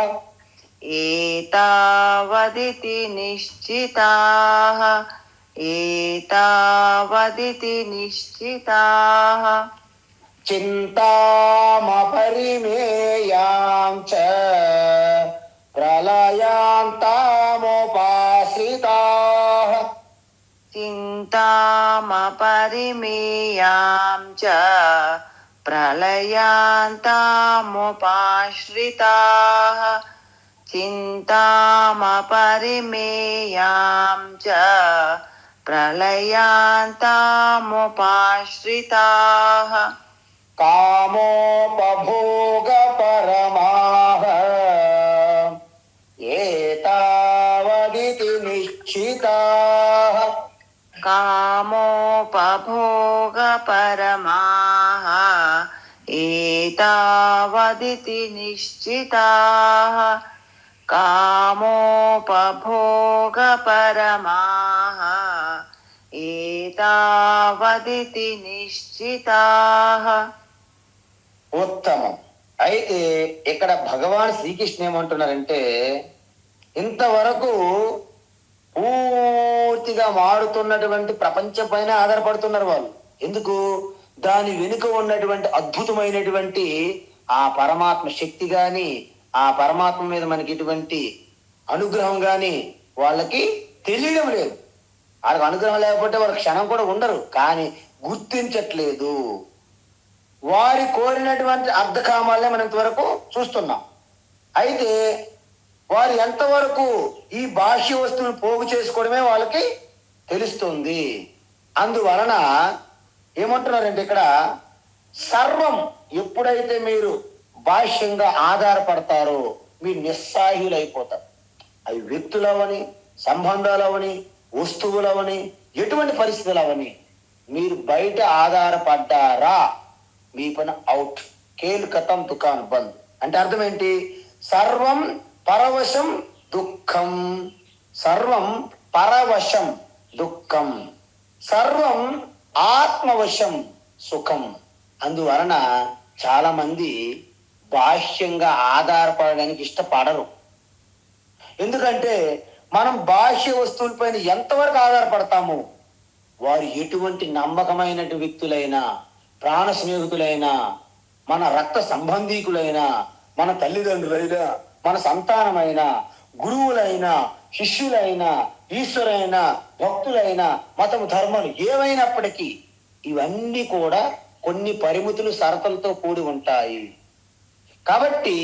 ఏతావదితి నిశ్చితాః ఏతావదితి నిశ్చితాః
చింతామపరిమేయాం చ ప్రళయాంతాముపాశ్రితాః
చింతామపరిమేయాం చ ప్రళయాంతాముపాశ్రితాః చింతామపరిమేయాం చ ప్రళయాంతాముపాశ్రితాః
కామోపభోగ పరమాః ఏతావదితి నిశ్చితాః
కామోపభోగపరమాః ఏతావదితి నిశ్చితాః కామోపభోగపరమాః ఏతావదితి నిశ్చితాః
ఉత్తమం. అయితే ఇక్కడ భగవాన్ శ్రీకృష్ణ ఏమంటున్నారంటే, ఇంతవరకు పూర్తిగా మారుతున్నటువంటి ప్రపంచం పైన ఆధారపడుతున్నారు వాళ్ళు. ఎందుకు? దాని వెనుక ఉన్నటువంటి అద్భుతమైనటువంటి ఆ పరమాత్మ శక్తి గాని, ఆ పరమాత్మ మీద మనకి ఇటువంటి అనుగ్రహం గాని వాళ్ళకి తెలియడం లేదు. వాళ్ళకి అనుగ్రహం లేకపోతే వాళ్ళ క్షణం కూడా ఉండరు, కానీ గుర్తించట్లేదు. వారి కోరినటువంటి అర్ధకామాలనే మనం ఇంతవరకు చూస్తున్నాం. అయితే వారు ఎంతవరకు ఈ బాహ్య వస్తువులు పోగు చేసుకోవడమే వాళ్ళకి తెలుస్తుంది. అందువలన ఏమంటున్నారంటే ఇక్కడ సర్వం ఎప్పుడైతే మీరు బాహ్యంగా ఆధారపడతారో మీరు నిస్సాయులైపోతారు. అవి వ్యక్తులవని, సంబంధాలవని, వస్తువులవని, ఎటువంటి పరిస్థితులు అవని మీరు బయట ఆధారపడ్డారా మీ పని అవుట్. కేల్ కథం దుకాన్ బంద్ అంటే అర్థం ఏంటి? సర్వం పరవశం దుఃఖం, సర్వం పరవశం దుఃఖం, సర్వం ఆత్మవశం సుఖం. అందువలన చాలా మంది బాహ్యంగా ఆధారపడడానికి ఇష్టపడరు. ఎందుకంటే మనం బాహ్య వస్తువులపైన ఎంతవరకు ఆధారపడతాము, వారు ఎటువంటి నమ్మకమైన వ్యక్తులైనా, ప్రాణ స్నేహితులైనా, మన రక్త సంబంధీకులైనా, మన తల్లిదండ్రులైనా, మన సంతానమైన, గురువులైనా, శిష్యులైనా, ఈశ్వరైనా, భక్తులైనా, మతము ధర్మాలు ఏవైనప్పటికీ ఇవన్నీ కూడా కొన్ని పరిమితులు షరతులతో కూడి ఉంటాయి. కాబట్టి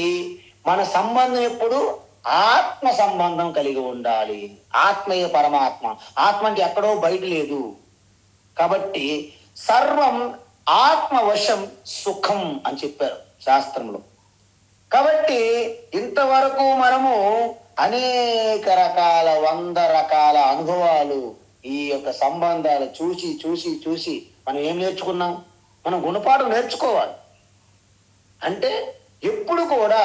మన సంబంధం ఎప్పుడు ఆత్మ సంబంధం కలిగి ఉండాలి. ఆత్మయే పరమాత్మ. ఆత్మ అంటే ఎక్కడో బయట లేదు. కాబట్టి సర్వం ఆత్మవశం సుఖం అని చెప్పారు శాస్త్రంలో. కాబట్టి ఇంతవరకు మనము అనేక రకాల 100 రకాల అనుభవాలు, ఈ యొక్క సంబంధాలు చూసి చూసి చూసి మనం ఏం నేర్చుకున్నాం? మనం గుణపాఠం నేర్చుకోవాలి. అంటే ఎప్పుడు కూడా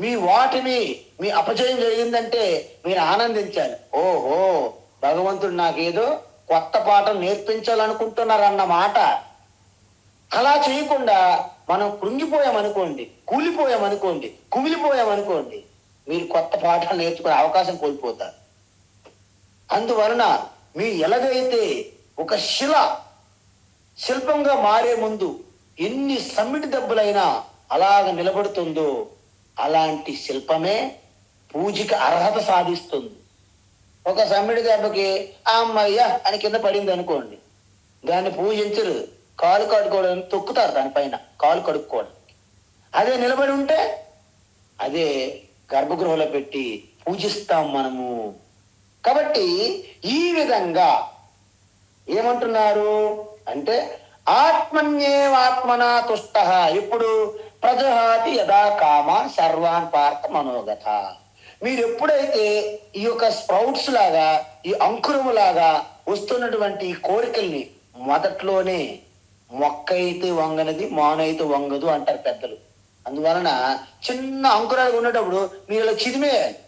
మీ వాటిని మీ అపజయం జరిగిందంటే మీరు ఆనందించాలి. ఓహో, భగవంతుడు నాకేదో కొత్త పాఠం నేర్పించాలనుకుంటున్నారన్నమాట. అలా చేయకుండా మనం కృంగిపోయామనుకోండి, కూలిపోయామనుకోండి, కుమిలిపోయామనుకోండి, మీరు కొత్త పాఠాలు నేర్చుకునే అవకాశం కోల్పోతారు. అందువలన మీరు ఎలాగైతే ఒక శిల్పంగా మారే ముందు ఎన్ని సమ్మిటి దెబ్బలైనా అలాగ నిలబడుతుందో, అలాంటి శిల్పమే పూజకి అర్హత సాధిస్తుంది. ఒక సమ్మిడి దెబ్బకి అమ్మయ్య అని కింద పడింది అనుకోండి, దాన్ని పూజించరు. కాలు కడుక్కోవడానికి తొక్కుతారు, దానిపైన కాలు కడుక్కోవడానికి. అదే నిలబడి ఉంటే అదే గర్భగృహంలో పెట్టి పూజిస్తాం మనము. కాబట్టి ఈ విధంగా ఏమంటున్నారు అంటే ఆత్మన్యేవాత్మనా తుష్టః. ఇప్పుడు ప్రజహాతి యదా కామాన్ సర్వాన్ పార్థ మనోగత. మీరు ఎప్పుడైతే ఈ యొక్క స్ప్రౌట్స్ లాగా, ఈ అంకురము లాగా వస్తున్నటువంటి ఈ కోరికల్ని మొదట్లోనే మొక్క అయితే వంగనది, మానైతే వంగదు అంటారు పెద్దలు. అందువలన చిన్న అంకురాలు ఉన్నప్పుడు మీరు ఇలా చిదిమేయాలి.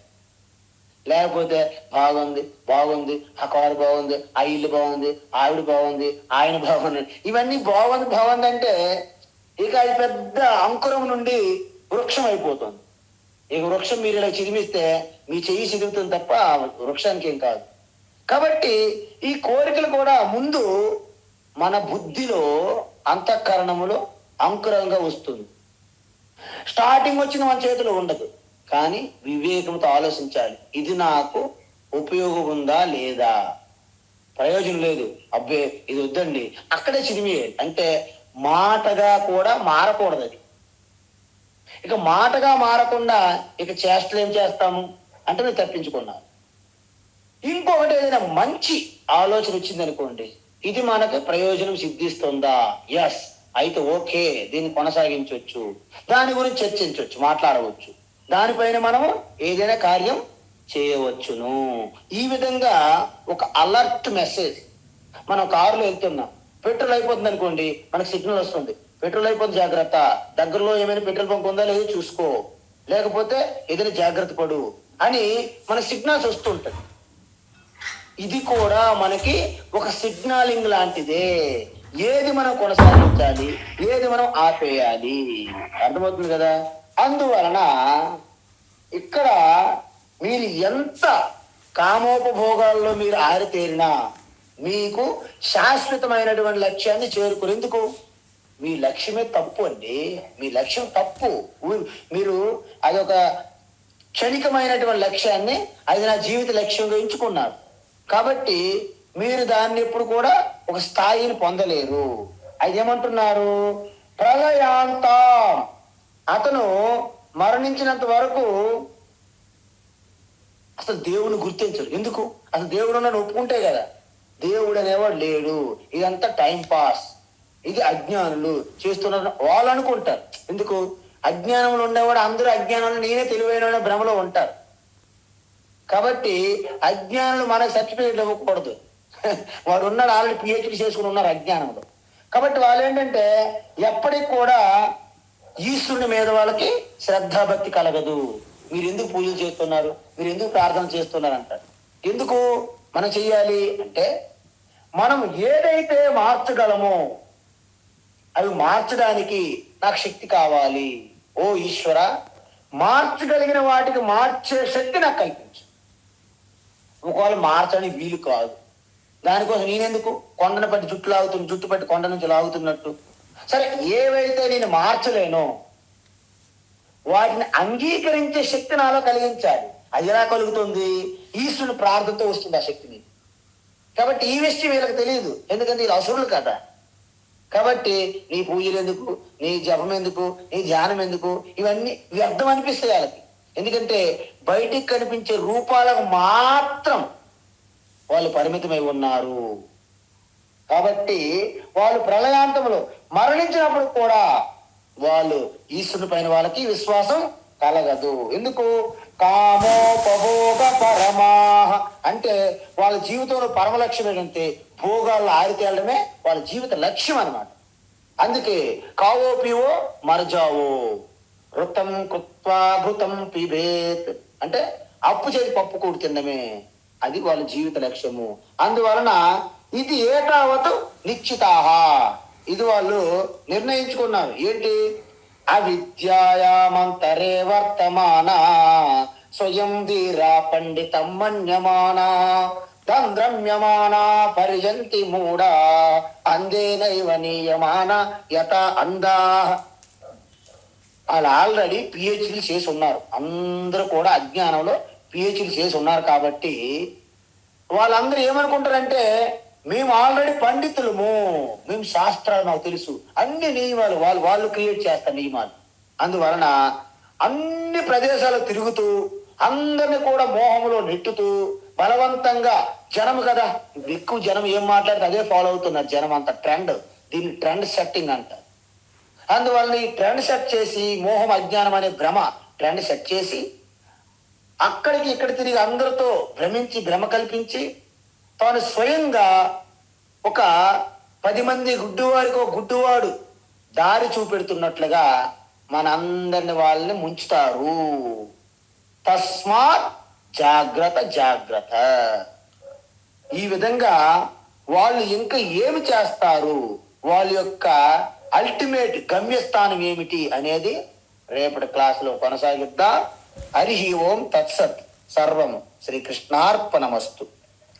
లేకపోతే బాగుంది బాగుంది, ఆ కారు బాగుంది, ఆ ఇల్లు బాగుంది, ఆవిడ బాగుంది, ఆయన బాగుంది, ఇవన్నీ బాగుంది బాగుంది అంటే ఇక అది పెద్ద అంకురం నుండి వృక్షం అయిపోతుంది. ఇక వృక్షం మీరు ఇలా చిదిమిస్తే మీ చెయ్యి చిదుగుతుంది తప్ప వృక్షానికి ఏం కాదు. కాబట్టి ఈ కోరికలు కూడా ముందు మన బుద్ధిలో, అంతఃకరణములో అంకురంగా వస్తుంది. స్టార్టింగ్ వచ్చిన మన చేతిలో ఉండదు, కానీ వివేకంతో ఆలోచించాలి. ఇది నాకు ఉపయోగం ఉందా లేదా, ప్రయోజనం లేదు, అబ్బే ఇది వద్దండి, అక్కడే చిరిమియేయాలి. అంటే మాటగా కూడా మారకూడదు అది. ఇక మాటగా మారకుండా ఇక చేష్టలు ఏం చేస్తాము అంటే నేను తప్పించుకున్నాను. ఇంకొకటి ఏదైనా మంచి ఆలోచన వచ్చింది అనుకోండి, ఇది మనకు ప్రయోజనం సిద్ధిస్తుందా, ఎస్ అయితే ఓకే, దీన్ని కొనసాగించవచ్చు, దాని గురించి చర్చించవచ్చు, మాట్లాడవచ్చు, దానిపైన మనము ఏదైనా కార్యం చేయవచ్చును. ఈ విధంగా ఒక అలర్ట్ మెసేజ్. మనం కారులో వెళ్తున్నాం, పెట్రోల్ అయిపోతుంది అనుకోండి, మనకు సిగ్నల్ వస్తుంది, పెట్రోల్ అయిపోతుంది జాగ్రత్త, దగ్గరలో ఏమైనా పెట్రోల్ బంక్ ఉందా లేదో చూసుకో, లేకపోతే ఏదైనా జాగ్రత్త పడు అని మన సిగ్నల్స్ వస్తుంటది. ఇది కూడా మనకి ఒక సిగ్నలింగ్ లాంటిదే. ఏది మనం కొనసాగించాలి, ఏది మనం ఆపేయాలి, అర్థమవుతుంది కదా. అందువలన ఇక్కడ మీరు ఎంత కామోపభోగాల్లో మీరు ఆరితేరినా మీకు శాశ్వతమైనటువంటి లక్ష్యాన్ని చేరుకునేందుకు మీ లక్ష్యమే తప్పు అండి. మీ లక్ష్యం తప్పు. మీరు అదొక క్షణికమైనటువంటి లక్ష్యాన్ని అది నా జీవిత లక్ష్యంగా ఎంచుకున్నారు కాబట్టి మీరు దాన్ని ఎప్పుడు కూడా ఒక స్థాయిని పొందలేరు. అది ఏమంటున్నారు, ప్రళయాంతం. అతను మరణించినంత వరకు అసలు దేవుని గుర్తించరు. ఎందుకు? అసలు దేవుడు నన్ను ఒప్పుకుంటే కదా. దేవుడు అనేవాడు లేడు, ఇదంతా టైం పాస్, ఇది అజ్ఞానులు చేస్తున్నారు వాళ్ళు అనుకుంటారు. ఎందుకు? అజ్ఞానంలో ఉండేవాడు అందరూ అజ్ఞానంలో నేనే తెలివైన భ్రమలో ఉంటారు. కాబట్టి అజ్ఞానులు మనకు సర్టిఫికేట్లు ఇవ్వకూడదు. వాడు ఉన్నాడు, ఆల్రెడీ పిహెచ్డి చేసుకుని ఉన్నారు అజ్ఞానంలో. కాబట్టి వాళ్ళు ఏంటంటే ఎప్పటికి కూడా ఈశ్వరుని మీద వాళ్ళకి శ్రద్ధాభక్తి కలగదు. మీరు ఎందుకు పూజలు చేస్తున్నారు, మీరు ఎందుకు ప్రార్థన చేస్తున్నారు అంటారు. ఎందుకు మనం చెయ్యాలి అంటే మనం ఏదైతే మార్చగలమో అవి మార్చడానికి నాకు శక్తి కావాలి. ఓ ఈశ్వర, మార్చగలిగిన వాటికి మార్చే శక్తి నాకు కల్పించు. ఒకవేళ మార్చడానికి వీలు కాదు, దానికోసం నేనెందుకు కొండను పట్టి జుట్టు పట్టి కొండ నుంచి లాగుతున్నట్టు. సరే, ఏవైతే నేను మార్చలేనో వాటిని అంగీకరించే శక్తి నాలో కలిగించాలి. అది ఎలా కలుగుతుంది? ఈశ్వరుని ప్రార్థనతో వస్తుంది ఆ శక్తిని. కాబట్టి ఈ విషయం వీళ్ళకి తెలియదు, ఎందుకంటే వీళ్ళు అసురులు కదా. కాబట్టి నీ పూజలు ఎందుకు, నీ జపం ఎందుకు, నీ ధ్యానం ఎందుకు, ఇవన్నీ వ్యర్థం అనిపిస్తాయి వాళ్ళకి. ఎందుకంటే బయటికి కనిపించే రూపాలకు మాత్రం వాళ్ళు పరిమితమై ఉన్నారు. కాబట్టి వాళ్ళు ప్రళయాంతంలో మరణించినప్పుడు కూడా వాళ్ళు ఈశ్వరుని పైన వాళ్ళకి విశ్వాసం కలగదు. ఎందుకు? కామోపభోగ పరమాహ అంటే వాళ్ళ జీవితంలో పరమ లక్ష్యం ఏంటంటే భోగాల్లో ఆరితేయడమే వాళ్ళ జీవిత లక్ష్యం అన్నమాట. అందుకే కావో పీవో మరజావో ఋతం కృత్వా ఘృతం పిబేత్ అంటే అప్పు చేసి పప్పు కూడి తినడమే, అది వాళ్ళ జీవిత లక్ష్యము. అందువలన ఇది ఏటావతు నిశ్చితాహ, ఇది వాళ్ళు నిర్ణయించుకున్నారు. ఏంటి? అవిద్యాయామంతరే వర్తమాన స్వయం ధీరా పండితం మన్యమానా తంద్రమ్యమానా పరిజంతి మూడా అందేనైవ నీయమాన యత అందా. వాళ్ళు ఆల్రెడీ పిహెచ్డీలు చేసి ఉన్నారు, అందరూ కూడా అజ్ఞానంలో పిహెచ్డీలు చేసి ఉన్నారు. కాబట్టి వాళ్ళందరూ ఏమనుకుంటారంటే మేము ఆల్రెడీ పండితులము, మేము శాస్త్రాలు మాకు తెలుసు, అన్ని నియమాలు వాళ్ళు క్రియేట్ చేస్తారు నియమాలు. అందువలన అన్ని ప్రదేశాలు తిరుగుతూ అందరిని కూడా మోహంలో నెట్టుతూ బలవంతంగా జనం కదా, ఎక్కువ జనం ఏం మాట్లాడితే అదే ఫాలో అవుతున్నారు. జనం అంత ట్రెండ్, దీన్ని ట్రెండ్ సెట్టింగ్ అంటారు. అందువల్ల ఈ ట్రెండ్ సెట్ చేసి మోహం అజ్ఞానం అనే భ్రమ ట్రెండ్ సెట్ చేసి అక్కడికి ఇక్కడ తిరిగి అందరితో భ్రమించి భ్రమ కల్పించి తాను స్వయంగా ఒక 10 మంది గుడ్డివాడికి ఒక గుడ్డివాడు దారి చూపెడుతున్నట్లుగా మనందరిని వాళ్ళని ముంచుతారు. తస్మాత్ జాగ్రత్త జాగ్రత్త. ఈ విధంగా వాళ్ళు ఇంకా ఏమి చేస్తారు, వాళ్ళ యొక్క అల్టిమేట్ గమ్యస్థానం ఏమిటి అనేది రేపటి క్లాసులో కొనసాగిద్దాం. హరి ఓం తత్సత్. సర్వం శ్రీకృష్ణార్పణమస్తు.